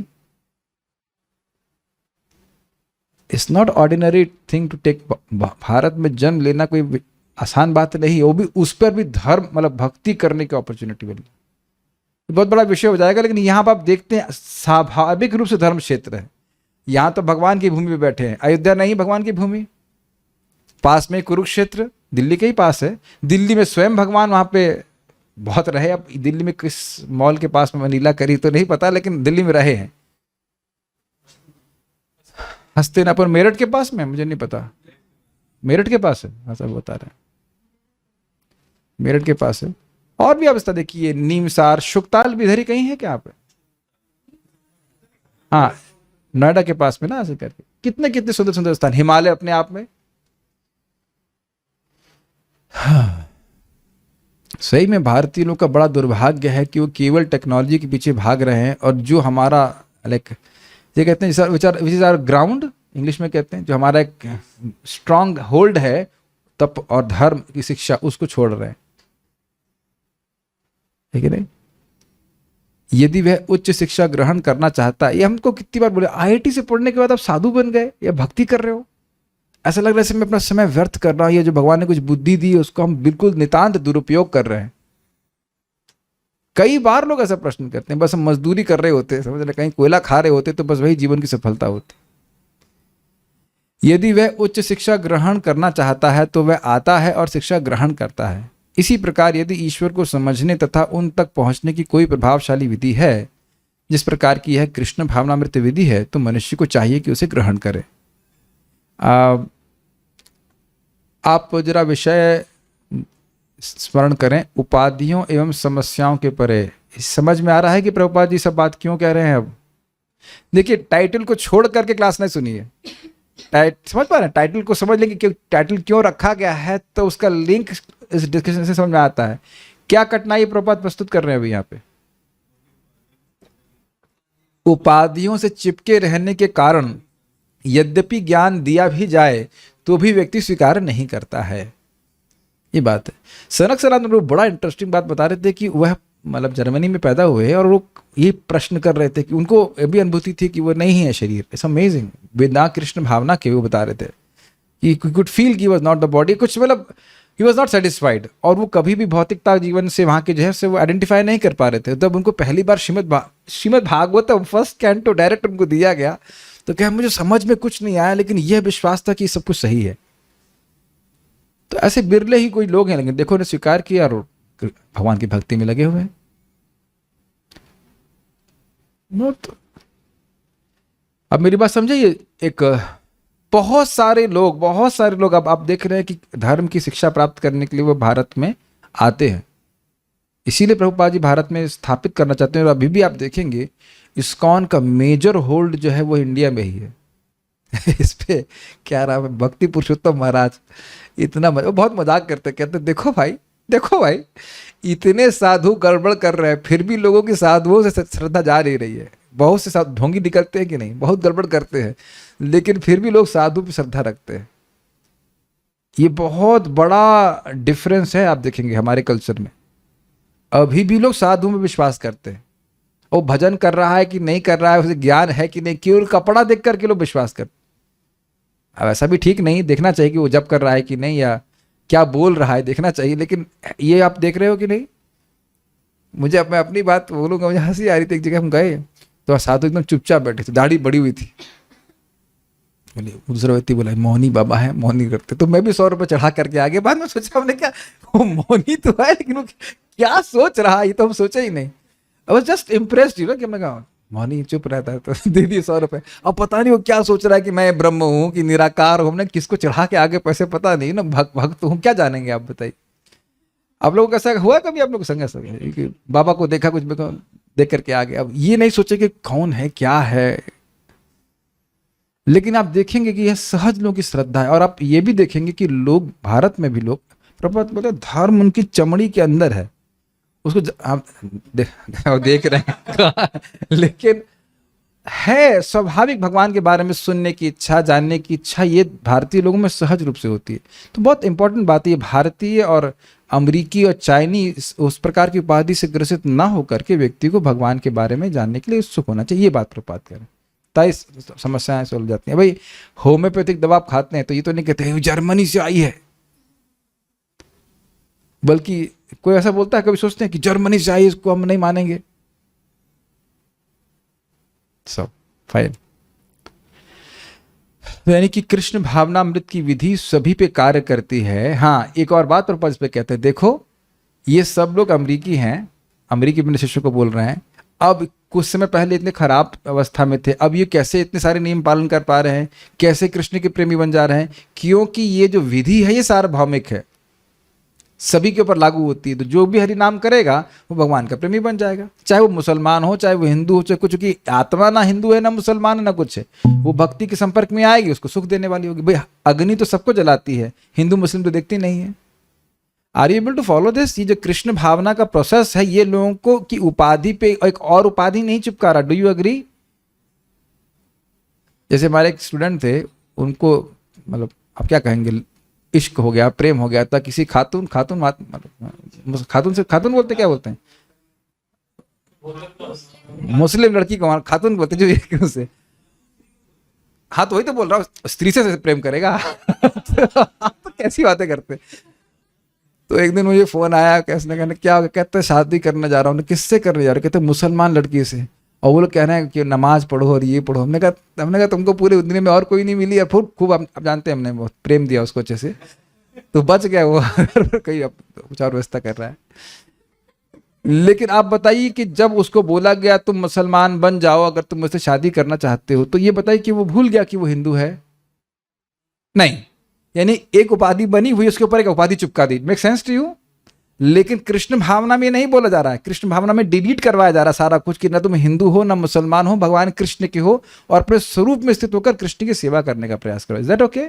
it's not ordinary thing to take. Bharat में जन्म लेना कोई आसान बात नहीं है, वो भी उस पर भी धर्म मतलब भक्ति करने की अपॉर्चुनिटी मिली। बहुत बड़ा विषय हो जाएगा, लेकिन यहाँ पर आप देखते हैं स्वाभाविक रूप से धर्म क्षेत्र है। यहाँ तो भगवान की भूमि पे बैठे हैं। अयोध्या नहीं भगवान की भूमि, पास में कुरुक्षेत्र दिल्ली के ही पास है। दिल्ली में स्वयं भगवान वहाँ पे बहुत रहे। अब दिल्ली में किस मॉल के पास में नीला करी तो नहीं पता, लेकिन दिल्ली में रहे हैं। हस्तिनापुर मेरठ के पास में, मुझे नहीं पता, मेरठ के पास है, हाँ सब बता रहे हैं, मेरठ के पास है। और भी अवस्था देखिए, नीमसार, शुकताल भी इधर ही कहीं है क्या पे? हाँ नोएडा के पास में ना, ऐसे करके कितने कितने सुंदर सुंदर स्थान, हिमालय अपने आप में। सही में भारतीय लोग का बड़ा दुर्भाग्य है कि वो केवल टेक्नोलॉजी के पीछे भाग रहे हैं, और जो हमारा लाइक ये कहते हैं which is our ground, English में कहते हैं, जो हमारा एक स्ट्रांग होल्ड है तप और धर्म की शिक्षा, उसको छोड़ रहे हैं, ठीक है नहीं। यदि वह उच्च शिक्षा ग्रहण करना चाहता है, ये हमको कितनी बार बोले, आईआईटी से पढ़ने के बाद आप साधु बन गए या भक्ति कर रहे हो, ऐसा लग रहा है जैसे मैं अपना समय व्यर्थ कर रहा हूं, ये जो भगवान ने कुछ बुद्धि दी उसको हम बिल्कुल नितांत दुरुपयोग कर रहे हैं। कई बार लोग ऐसा प्रश्न करते हैं, बस हम मजदूरी कर रहे होते, समझ रहे, कहीं कोयला खा रहे होते तो बस वही जीवन की सफलता होती। यदि वह उच्च शिक्षा ग्रहण करना चाहता है तो वह आता है और शिक्षा ग्रहण करता है। इसी प्रकार यदि ईश्वर को समझने तथा उन तक पहुंचने की कोई प्रभावशाली विधि है, जिस प्रकार की यह कृष्ण भावनामृत विधि है, तो मनुष्य को चाहिए कि उसे ग्रहण करे। आप जरा विषय स्मरण करें, उपाधियों एवं समस्याओं के परे। समझ में आ रहा है कि प्रभुपाद जी सब बात क्यों कह रहे हैं। अब देखिए, टाइटल को छोड़ करके क्लास नहीं सुनिए, समझ पा रहे हैं, टाइटल को समझ लेंगे कि टाइटल क्यों रखा गया है, तो उसका लिंक इस डिस्कशन से समझ में आता है। क्या कठिनाई प्रभुपाद प्रस्तुत कर रहे हैं अभी यहाँ पे। उपाधियों से चिपके रहने के कारण यद्यपि ज्ञान दिया भी जाए तो भी व्यक्ति स्वीकार नहीं करता है, ये बात है। सनक सनातन प्रभु बड़ा इंटरेस्टिंग बात बता रहे थे कि वह मतलब जर्मनी में पैदा हुए और वो ये प्रश्न कर रहे थे कि उनको भी अनुभूति थी कि वो नहीं है शरीर। इट्स अमेजिंग, बिना कृष्ण भावना के वो बता रहे थे कि कुड फील कि वाज नॉट द बॉडी, कुछ मतलब ही वाज नॉट सेटिस्फाइड, और वो कभी भी भौतिकता जीवन से वहाँ के जो है से वो आइडेंटिफाई नहीं कर पा रहे थे। तब उनको पहली बार Shrimad Bhagavatam first canto direct उनको दिया गया, तो क्या मुझे समझ में कुछ नहीं आया, लेकिन यह विश्वास था कि सब कुछ सही है। तो ऐसे बिरले ही कोई लोग हैं, लेकिन देखो ने स्वीकार किया और भगवान की भक्ति में लगे हुए हैं। अब मेरी बात समझिए, एक बहुत सारे लोग अब आप देख रहे हैं कि धर्म की शिक्षा प्राप्त करने के लिए वो भारत में आते हैं। इसीलिए प्रभुपाद जी भारत में स्थापित करना चाहते हैं। और अभी भी आप देखेंगे इस्कॉन का मेजर होल्ड जो है वो इंडिया में ही है। इस पे क्या नाम है, भक्ति पुरुषोत्तम महाराज इतना बहुत मजाक करते, कहते देखो भाई इतने साधु गड़बड़ कर रहे हैं, फिर भी लोगों की साधुओं से श्रद्धा जा नहीं रही है। बहुत से साधु ढोंगी निकलते हैं कि नहीं, बहुत गड़बड़ करते हैं, लेकिन फिर भी लोग साधु पे श्रद्धा रखते हैं। ये बहुत बड़ा डिफरेंस है। आप देखेंगे हमारे कल्चर में अभी भी लोग साधु में विश्वास करते हैं। वो भजन कर रहा है कि नहीं कर रहा है, उसे ज्ञान है कि नहीं, केवल कपड़ा देख करके लोग विश्वास करते। अब ऐसा भी ठीक नहीं, देखना चाहिए कि वो जप कर रहा है कि नहीं या क्या बोल रहा है, देखना चाहिए। लेकिन ये आप देख रहे हो कि नहीं, मुझे मैं अपनी बात बोलूंगा, मुझे हंसी आ रही थी। एक जगह हम गए तो साधु एकदम चुपचाप बैठे थे, दाढ़ी बड़ी हुई थी। बोले दूसरा व्यक्ति बोला मौनी बाबा है, मौनी करते। तो मैं भी 100 रुपये चढ़ा करके आगे। बाद में सोचा हमने क्या वो मौनी तो है, लेकिन वो क्या सोच रहा है ये तो हम सोचा ही नहीं। आई वाज जस्ट इम्प्रेस्ड, कि मैं कहा मौनी चुप रहता है तो दे दिए 100 रुपये। अब पता नहीं वो क्या सोच रहा है कि मैं ब्रह्म हूँ कि निराकार हूँ। हमने किसको चढ़ा के आगे पैसे पता नहीं ना, भक्त हूँ, क्या जानेंगे आप बताइए। आप लोगों का ऐसा हुआ कभी, आप लोग संग ऐसा कि बाबा को देखा, कुछ देख करके आ गए। अब ये नहीं सोचे कि कौन है क्या है, लेकिन आप देखेंगे कि यह सहज लोगों की श्रद्धा है। और आप ये भी देखेंगे कि लोग भारत में भी लोग प्रभुपाद बोले धर्म उनकी चमड़ी के अंदर है, उसको आप देख रहे हैं लेकिन है स्वाभाविक भगवान के बारे में सुनने की इच्छा, जानने की इच्छा, ये भारतीय लोगों में सहज रूप से होती है। तो बहुत इंपॉर्टेंट बात है, भारतीय और अमरीकी और चाइनीज उस प्रकार की उपाधि से ग्रसित ना होकर के व्यक्ति को भगवान के बारे में जानने के लिए उत्सुक होना चाहिए। ये बात प्रपात करें, ताई समस्याएं सुलझ जाती हैं। भाई होम्योपैथिक दवा आप खाते हैं तो ये तो नहीं कहते जर्मनी से आई है, बल्कि कोई ऐसा बोलता है, कभी सोचते हैं कि जर्मनी से आई, इसको हम नहीं मानेंगे। सब फाइन। यानी कि कृष्ण भावनामृत की विधि सभी पे कार्य करती है। हाँ, एक और बात प्रभुपाद इस पे कहते हैं, देखो ये सब लोग अमरीकी हैं, अमरीकी अपने शिष्यों को बोल रहे हैं। अब कुछ समय पहले इतने खराब अवस्था में थे, अब ये कैसे इतने सारे नियम पालन कर पा रहे हैं, कैसे कृष्ण के प्रेमी बन जा रहे हैं? क्योंकि ये जो विधि है ये सार्वभौमिक है, सभी के ऊपर लागू होती है। तो जो भी हरि नाम करेगा वो भगवान का प्रेमी बन जाएगा, चाहे वो मुसलमान हो, चाहे वो हिंदू हो, चाहे कुछ, की आत्मा ना हिंदू है ना मुसलमान है ना कुछ है, वो भक्ति के संपर्क में आएगी, उसको सुख देने वाली होगी। भाई अग्नि तो सबको जलाती है, हिंदू मुस्लिम तो देखती नहीं है। Are you able to follow this? ये जो कृष्ण भावना का प्रोसेस है, ये लोगों को की उपाधि पे एक और उपाधि नहीं चिपका रहा. Do you agree? जैसे हमारे एक स्टूडेंट थे, उनको मतलब आप क्या कहेंगे, इश्क हो गया, प्रेम हो गया था किसी खातून मतलब खातून से, खातून बोलते क्या बोलते हैं, मुस्लिम लड़की को खातून बोलते जो एक से. हाँ तो वही तो बोल रहा हूँ, स्त्री से प्रेम करेगा तो कैसी बातें करते. तो एक दिन मुझे फोन आया, कैसे कहने क्या हो गया, कहते शादी करने जा रहा हूँ. किससे करने जा रहा हूँ? कहते मुसलमान लड़की से, और वो लोग कह रहे हैं कि नमाज पढ़ो और ये पढ़ो. हमने कहा तुमको पूरी दुनिया में और कोई नहीं मिली, और खूब आप जानते हैं हमने बहुत प्रेम दिया उसको अच्छे से, तो बच गया वो कहीं अब कुछ और व्यवस्था कर रहा है. लेकिन आप बताइए कि जब उसको बोला गया तुम मुसलमान बन जाओ अगर तुम मुझसे शादी करना चाहते हो, तो ये बताइए कि वो भूल गया कि वो हिंदू है? नहीं. यानी एक उपाधि बनी हुई, उसके ऊपर एक उपाधि चिपका दी. Make sense to you? लेकिन कृष्ण भावना में नहीं बोला जा रहा है. कृष्ण भावना में डिलीट करवाया जा रहा है सारा कुछ, कि ना तुम हिंदू हो ना मुसलमान हो, भगवान कृष्ण के हो, और अपने स्वरूप में स्थित होकर कृष्ण की सेवा करने का प्रयास करो. Is that okay?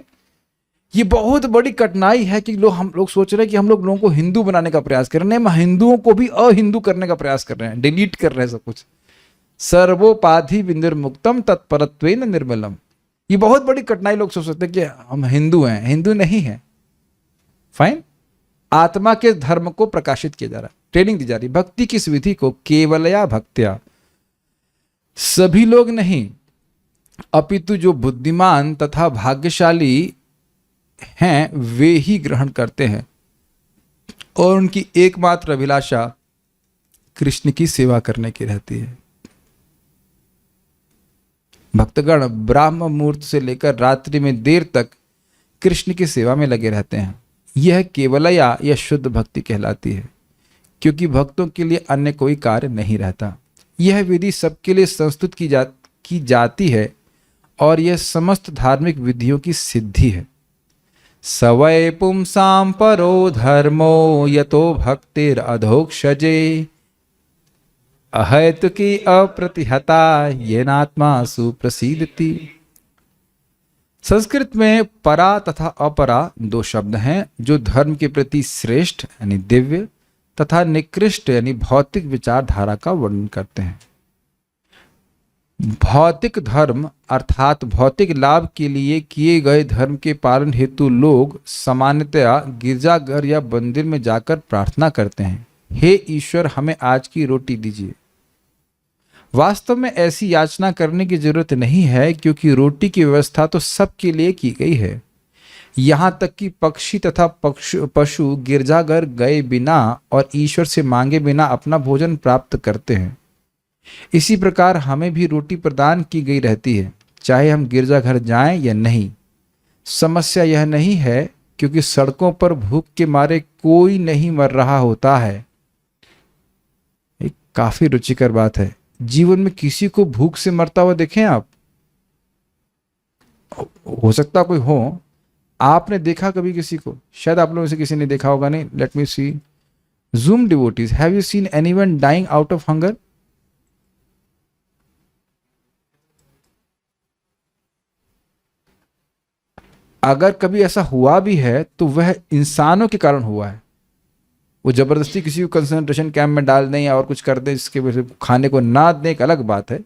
ये बहुत बड़ी कठिनाई है कि हम लोग सोच रहे हैं कि हम लोगों को हिंदू बनाने का प्रयास कर रहे हैं. हम हिंदुओं को भी अहिंदू करने का प्रयास कर रहे हैं, डिलीट कर रहे हैं सब कुछ. सर्वोपाधि विनिर्मुक्तम तत्परत्वेन निर्मलम. ये बहुत बड़ी कठिनाई. लोग सोचते हैं कि हम हिंदू हैं, हिंदू नहीं है. फाइन. आत्मा के धर्म को प्रकाशित किया जा रहा है, ट्रेनिंग दी जा रही. भक्ति की इस विधि को केवलया भक्त्या, सभी लोग नहीं अपितु जो बुद्धिमान तथा भाग्यशाली हैं वे ही ग्रहण करते हैं, और उनकी एकमात्र अभिलाषा कृष्ण की सेवा करने की रहती है. भक्तगण ब्राह्म मुहूर्त से लेकर रात्रि में देर तक कृष्ण की सेवा में लगे रहते हैं. यह केवलया या शुद्ध भक्ति कहलाती है, क्योंकि भक्तों के लिए अन्य कोई कार्य नहीं रहता. यह विधि सबके लिए संस्तुत की जाती है, और यह समस्त धार्मिक विधियों की सिद्धि है. सवै पुंसां परो धर्मो यतो भक्तिर अधोक्षजे, अहैतुकी अप्रतिहता येनात्मा सुप्रसीदति. संस्कृत में परा तथा अपरा दो शब्द हैं जो धर्म के प्रति श्रेष्ठ यानी दिव्य तथा निकृष्ट यानी भौतिक विचारधारा का वर्णन करते हैं. भौतिक धर्म अर्थात भौतिक लाभ के लिए किए गए धर्म के पालन हेतु लोग सामान्यतया गिरजाघर या मंदिर में जाकर प्रार्थना करते हैं, हे ईश्वर हमें आज की रोटी दीजिए. वास्तव में ऐसी याचना करने की जरूरत नहीं है, क्योंकि रोटी की व्यवस्था तो सबके लिए की गई है. यहाँ तक कि पक्षी तथा पशु गिरजाघर गए बिना और ईश्वर से मांगे बिना अपना भोजन प्राप्त करते हैं. इसी प्रकार हमें भी रोटी प्रदान की गई रहती है, चाहे हम गिरजाघर जाएं या नहीं. समस्या यह नहीं है, क्योंकि सड़कों पर भूख के मारे कोई नहीं मर रहा होता है. एक काफी रुचिकर बात है. जीवन में किसी को भूख से मरता हुआ देखें आप? हो सकता कोई हो. आपने देखा कभी किसी को? शायद आप लोगों में से किसी ने देखा होगा. नहीं. Let me see. Zoom devotees, have you seen anyone dying out of hunger? अगर कभी ऐसा हुआ भी है तो वह इंसानों के कारण हुआ है. वो जबरदस्ती किसी को कंसंट्रेशन कैंप में डाल दें या और कुछ कर दें जिसके वजह से खाने को ना दें, एक अलग बात है.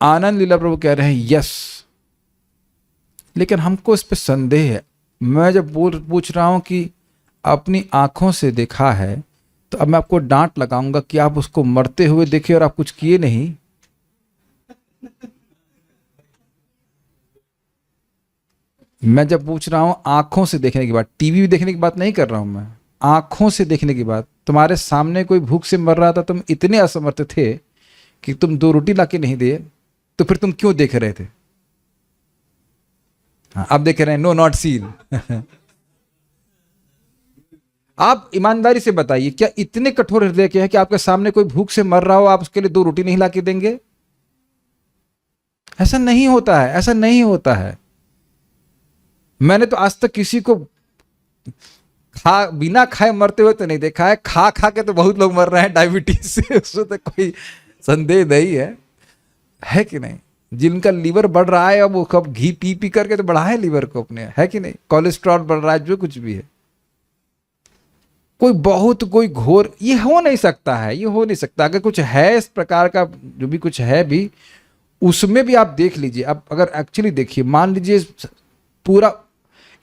आनंद लीला प्रभु कह रहे हैं यस, लेकिन हमको इस पे संदेह है. मैं जब पूछ रहा हूं कि अपनी आंखों से देखा है, तो अब मैं आपको डांट लगाऊंगा कि आप उसको मरते हुए देखे और आप कुछ किए नहीं. मैं जब पूछ रहा हूं आंखों से देखने की बात, टीवी देखने की बात नहीं कर रहा हूं मैं, आंखों से देखने की बात. तुम्हारे सामने कोई भूख से मर रहा था, तुम इतने असमर्थ थे कि तुम 2 रोटी लाके नहीं दिए, तो फिर तुम क्यों देख रहे थे? हाँ, अब देख रहे हैं. No not seen. आप ईमानदारी से बताइए, क्या इतने कठोर हृदय के हैं कि आपके सामने कोई भूख से मर रहा हो, आप उसके लिए 2 रोटी नहीं लाके देंगे? ऐसा नहीं होता है, ऐसा नहीं होता है. मैंने तो आज तक किसी को बिना खाए मरते हुए तो नहीं देखा है. खा खा के तो बहुत लोग मर रहे हैं डायबिटीज से, उसमें तो कोई संदेह नहीं है कि नहीं? जिनका लीवर बढ़ रहा है, अब वो कब घी पी पी करके तो बढ़ा है लीवर को अपने, है कि नहीं? कोलेस्ट्रॉल बढ़ रहा है, जो कुछ भी है. कोई घोर, ये हो नहीं सकता है, ये हो नहीं सकता। अगर कुछ है इस प्रकार का, जो भी कुछ है भी, उसमें भी आप देख लीजिए। आप अगर एक्चुअली देखिए, मान लीजिए पूरा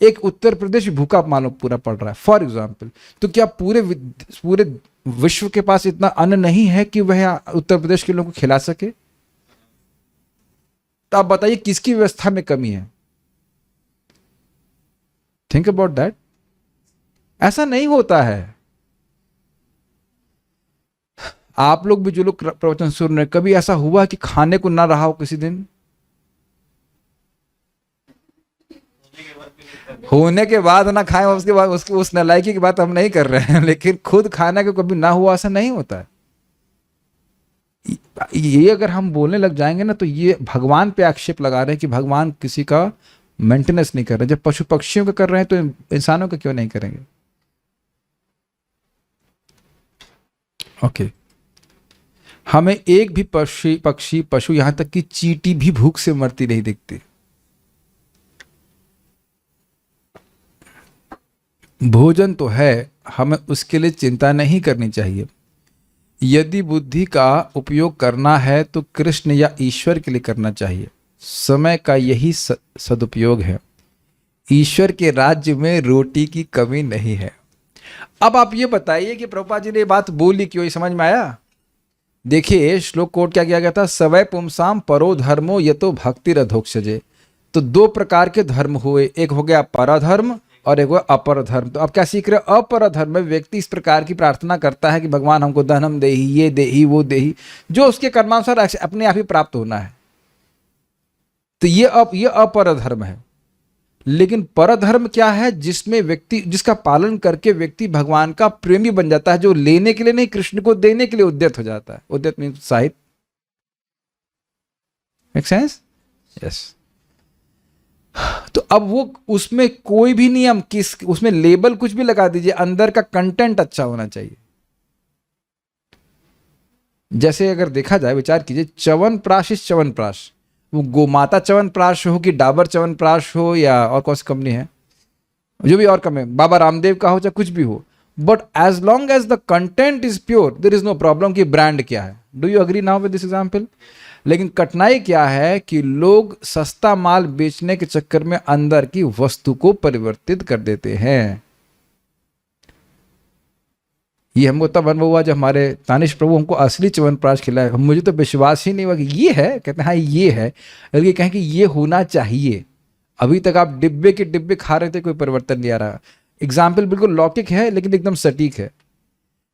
एक उत्तर प्रदेश भूखा मान लो पूरा पड़ रहा है फॉर एग्जाम्पल, तो क्या पूरे विश्व के पास इतना अन्न नहीं है कि वह उत्तर प्रदेश के लोगों को खिला सके? तो आप बताइए किसकी व्यवस्था में कमी है? Think about that. ऐसा नहीं होता है। आप लोग भी जो लोग प्रवचन सुन रहे हैं, कभी ऐसा हुआ कि खाने को ना रहा हो किसी दिन? होने के बाद ना खाएं, उसके बाद उसकी उस नालायकी की बात हम नहीं कर रहे हैं, लेकिन खुद खाना के कभी ना हुआ, ऐसा नहीं होता है। ये अगर हम बोलने लग जाएंगे ना, तो ये भगवान पे आक्षेप लगा रहे हैं कि भगवान किसी का मेंटेनेंस नहीं कर रहे। जब पशु पक्षियों का कर रहे हैं तो इंसानों का क्यों नहीं करेंगे? ओके। हमें एक भी पक्षी पशु, यहां तक कि चींटी भी भूख से मरती नहीं दिखती। भोजन तो है, हमें उसके लिए चिंता नहीं करनी चाहिए। यदि बुद्धि का उपयोग करना है तो कृष्ण या ईश्वर के लिए करना चाहिए। समय का यही सदुपयोग है। ईश्वर के राज्य में रोटी की कमी नहीं है। अब आप ये बताइए कि प्रभुपाद जी ने ये बात बोली क्यों, ये समझ में आया? देखिए श्लोक कोट क्या किया गया था, सवै पुंसाम परो धर्मो यतो भक्ति रधोक्षजे। तो दो प्रकार के धर्म हुए, एक हो गया परधर्म और एक हुआ अपर धर्म। तो अब क्या सीख रहे? अपर धर्म में व्यक्ति इस प्रकार की प्रार्थना करता है कि भगवान हमको धनम देही, ये देही, वो देही, जो उसके कर्मानुसार अपने आप ही प्राप्त होना है। तो ये अपर धर्म है। लेकिन परधर्म क्या है? जिसमें व्यक्ति, जिसका पालन करके व्यक्ति भगवान का प्रेमी बन जाता है, जो लेने के लिए नहीं, कृष्ण को देने के लिए उद्यत हो जाता है। उद्यत मीन्स उत्साहित। Make sense? यस। तो अब वो उसमें कोई भी नियम, उसमें लेबल कुछ भी लगा दीजिए, अंदर का कंटेंट अच्छा होना चाहिए। जैसे अगर देखा जाए, विचार कीजिए, च्यवनप्राश इस च्यवनप्राश, वो गोमाता च्यवनप्राश हो कि डाबर च्यवनप्राश हो या और कौन सी कंपनी है, जो भी और कम है, बाबा रामदेव का हो चाहे कुछ भी हो, but as long as the content is pure there is no problem कि ब्रांड क्या है। Do you agree now with this example? लेकिन कठिनाई क्या है कि लोग सस्ता माल बेचने के चक्कर में अंदर की वस्तु को परिवर्तित कर देते हैं। ये हमको तब अनुभव हुआ जब हमारे तानिश प्रभु हमको असली च्यवनप्राश खिलाए। मुझे तो विश्वास ही नहीं हुआ कि ये है। कहते हैं हाँ ये है, बल्कि कहें कि ये होना चाहिए। अभी तक आप डिब्बे के डिब्बे खा रहे थे, कोई परिवर्तन नहीं आ रहा। एग्जाम्पल बिल्कुल लौकिक है लेकिन एकदम सटीक है।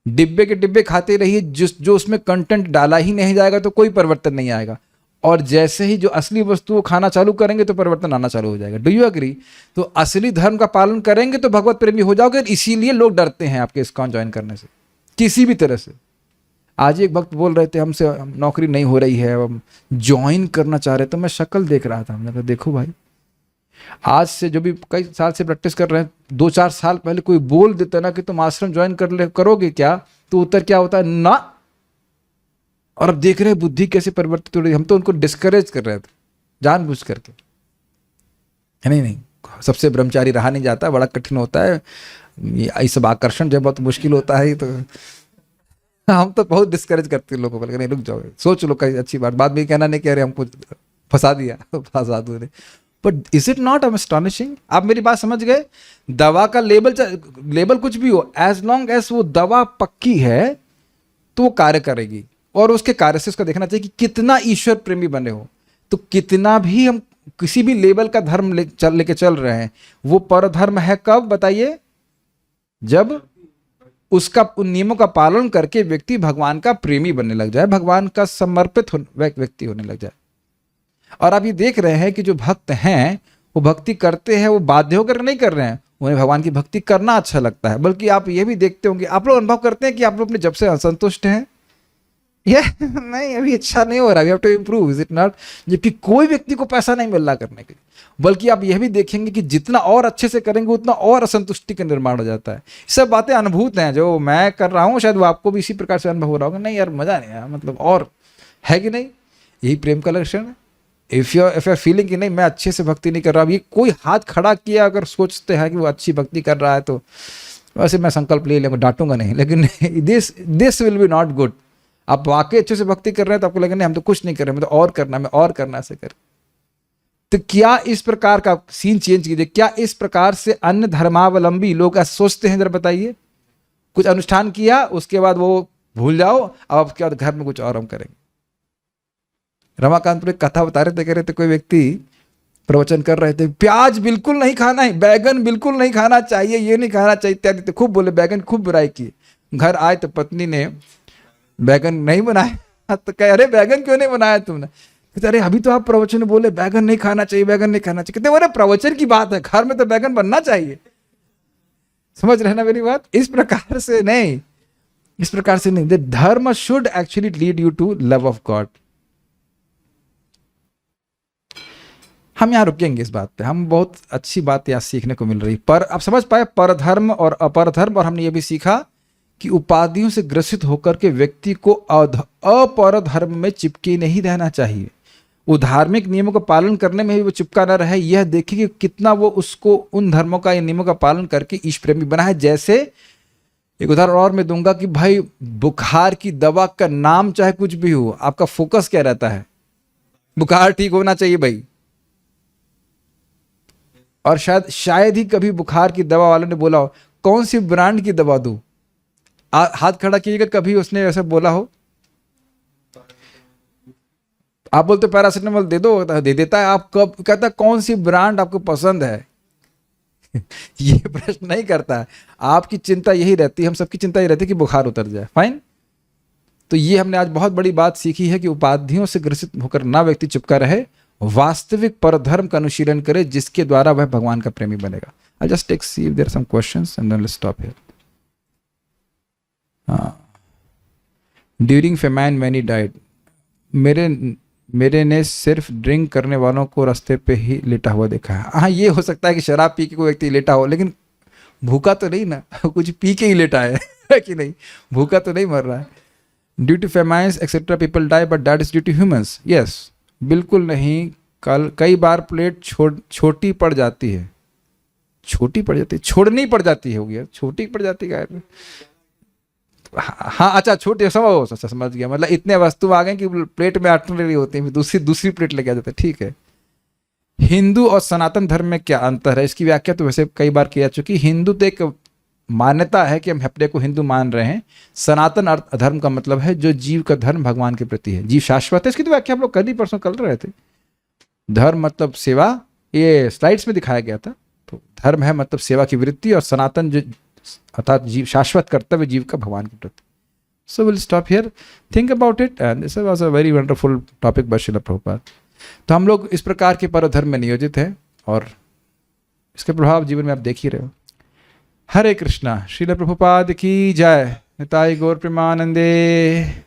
डिब्बे के डिब्बे खाते रहिए, जो उसमें कंटेंट डाला ही नहीं जाएगा तो कोई परिवर्तन नहीं आएगा। और जैसे ही जो असली वस्तु को खाना चालू करेंगे तो परिवर्तन आना चालू हो जाएगा। Do you agree? तो असली धर्म का पालन करेंगे तो भगवत प्रेमी हो जाओगे। इसीलिए लोग डरते हैं आपके इस्कॉन ज्वाइन करने से, किसी भी तरह से। आज एक भक्त बोल रहे थे हमसे नौकरी नहीं हो रही है, हम ज्वाइन करना चाह रहे, तो मैं शक्ल देख रहा था। हमने कहा देखो भाई, आज से जो भी कई साल से प्रैक्टिस कर रहे हैं, 2-4 साल पहले कोई बोल देता ना कि तुम आश्रम ज्वाइन करोगे क्या, तो उत्तर क्या होता है? ना। और अब देख रहे हैं बुद्धि कैसे परिवर्तित हो रही है। हम तो उनको डिस्करेज कर रहे थे जानबूझ करके। नहीं, सबसे ब्रह्मचारी रहा नहीं जाता, बड़ा कठिन होता है ये सब आकर्षण जब बहुत मुश्किल होता है। तो हम तो बहुत डिस्करेज करते हैं लोगों को, नहीं रुक जाओ, सोच लो कहीं अच्छी बात, बाद में कहना नहीं कह रहे हमको फंसा दिया, फंसा दो। But is it not astonishing? आप मेरी बात समझ गए? दवा का लेबल कुछ भी हो, एज लॉन्ग एज वो दवा पक्की है तो वो कार्य करेगी। और उसके कार्य से उसका देखना चाहिए कि कितना ईश्वर प्रेमी बने हो। तो कितना भी हम किसी भी लेवल का धर्म लेके चल रहे हैं, वो परधर्म है कब बताइए? जब उसका उन नियमों का पालन करके व्यक्ति भगवान का प्रेमी बनने लग जाए, भगवान का समर्पित व्यक्ति होने लग जाए। और आप ये देख रहे हैं कि जो भक्त हैं वो भक्ति करते हैं, वो बाध्य होकर नहीं कर रहे हैं, उन्हें भगवान की भक्ति करना अच्छा लगता है। बल्कि आप ये भी देखते होंगे, आप लोग अनुभव करते हैं कि आप लोग अपने जब से असंतुष्ट हैं, ये नहीं अभी अच्छा नहीं हो रहा, we have to improve, is it not? जबकि कोई व्यक्ति को पैसा नहीं मिल रहा करने के लिए। बल्कि आप यह भी देखेंगे कि जितना और अच्छे से करेंगे उतना और असंतुष्टि का निर्माण हो जाता है। सब बातें अनुभूत हैं, जो मैं कर रहा हूँ शायद वो आपको भी इसी प्रकार से अनुभव हो रहा होगा। नहीं यार मजा नहीं आया, मतलब और है कि नहीं? यही प्रेम का लक्षण है। इफ यू आर फीलिंग कि नहीं मैं अच्छे से भक्ति नहीं कर रहा, ये कोई हाथ खड़ा किया अगर सोचते हैं कि वो अच्छी भक्ति कर रहा है, तो वैसे मैं संकल्प ले लूँगा, डांटूंगा नहीं, लेकिन this will be not good. आप वाकई अच्छे से भक्ति कर रहे हैं तो आपको लगेगा नहीं हम तो कुछ नहीं कर रहे, मैं तो और करना, मैं और करना ऐसे कर। तो क्या इस प्रकार का सीन चेंज कीजिए, क्या इस प्रकार से अन्य धर्मावलंबी लोग ऐसे सोचते हैं? जरा बताइए। कुछ अनुष्ठान किया उसके बाद वो भूल जाओ, अब आपके बाद घर में कुछ और हम करेंगे। रमाकांत एक कथा बता रहे थे, कह रहे थे कोई व्यक्ति प्रवचन कर रहे थे, प्याज बिल्कुल नहीं खाना है, बैगन बिल्कुल नहीं खाना चाहिए, ये नहीं खाना चाहिए इत्यादि, तो खूब बोले, बैगन खूब बुराई की। घर आए तो पत्नी ने बैगन नहीं बनाया, तो कह अरे बैगन क्यों नहीं बनाया तुमने? कहते अरे अभी तो आप प्रवचन में बोले बैगन नहीं खाना चाहिए, बैगन नहीं खाना चाहिए। कहते अरे प्रवचन की बात है, घर में तो बैगन बनना चाहिए। समझ रहे ना मेरी बात? इस प्रकार से नहीं, इस प्रकार से नहीं। The dharma should actually lead you to love of God. हम यहाँ रुकेंगे इस बात पे, हम बहुत अच्छी बात यहाँ सीखने को मिल रही। पर आप समझ पाए परधर्म और अपरधर्म, और हमने ये भी सीखा कि उपाधियों से ग्रसित होकर के व्यक्ति को अपर धर्म में चिपके नहीं रहना चाहिए। वो धार्मिक नियमों का पालन करने में भी वो चिपका न रहे, यह देखिए कि कितना वो उसको उन धर्मों का या नियमों का पालन करके ईश प्रेमी बना है। जैसे एक उदाहरण और मैं दूंगा कि भाई बुखार की दवा का नाम चाहे कुछ भी हो, आपका फोकस क्या रहता है? बुखार ठीक होना चाहिए भाई। और शायद ही कभी बुखार की दवा वालों ने बोला हो कौन सी ब्रांड की दवा दूं। हाथ खड़ा कीजिएगा, कभी उसने ऐसा बोला हो? आप बोलते पैरासिटामोल दे दो, दे देता है। आप कब कहता कौन सी ब्रांड आपको पसंद है? ये प्रश्न नहीं करता है। आपकी चिंता यही रहती है, हम सबकी चिंता यही रहती है कि बुखार उतर जाए। फाइन। तो ये हमने आज बहुत बड़ी बात सीखी है कि उपाधियों से ग्रसित होकर ना व्यक्ति चिपका रहे, वास्तविक परधर्म का अनुशीलन करे, जिसके द्वारा वह भगवान का प्रेमी बनेगा। I just take see if there are some questions and then let's stop here. During famine many died. मेरे ने सिर्फ ड्रिंक करने वालों को रास्ते पे ही लेटा हुआ देखा है। हाँ, ये हो सकता है कि शराब पी के कोई व्यक्ति लेटा हो, लेकिन भूखा तो नहीं ना, कुछ पी के ही लेटा है कि नहीं? भूखा तो नहीं मर रहा है। Due to famines etcetera people die, but that is due to humans. Yes, बिल्कुल नहीं। कई बार प्लेट छोटी पड़ जाती है, छोटी पड़ जाती है, छोड़नी पड़ जाती है, हो गया छोटी पड़ जाती है। हाँ अच्छा, छोटे समझ गया, मतलब इतने वस्तु आ गए कि प्लेट में अटक रही होती है, दूसरी प्लेट लेके आ जाते हैं। ठीक है। हिंदू और सनातन धर्म में क्या अंतर है? इसकी व्याख्या तो वैसे कई बार की जा चुकी। हिंदू तो एक मान्यता है कि हम अपने को हिंदू मान रहे हैं। सनातन अर्थ धर्म का मतलब है जो जीव का धर्म भगवान के प्रति है, जीव शाश्वत है। इसकी तो व्याख्या हम लोग कल ही परसों कर रहे थे। धर्म मतलब सेवा, ये स्लाइड्स में दिखाया गया था। तो धर्म है मतलब सेवा की वृत्ति, और सनातन जो अर्थात जीव शाश्वत कर्तव्य जीव का भगवान के प्रति। So will stop here, think about it, and this was a very wonderful topic by Srila Prabhupada. तो हम लोग इस प्रकार के परधर्म में नियोजित हैं, और इसके प्रभाव जीवन में आप देख ही रहे हो। हरे कृष्णा। श्रील प्रभुपाद की जय। निताई गौर प्रेमानंदे।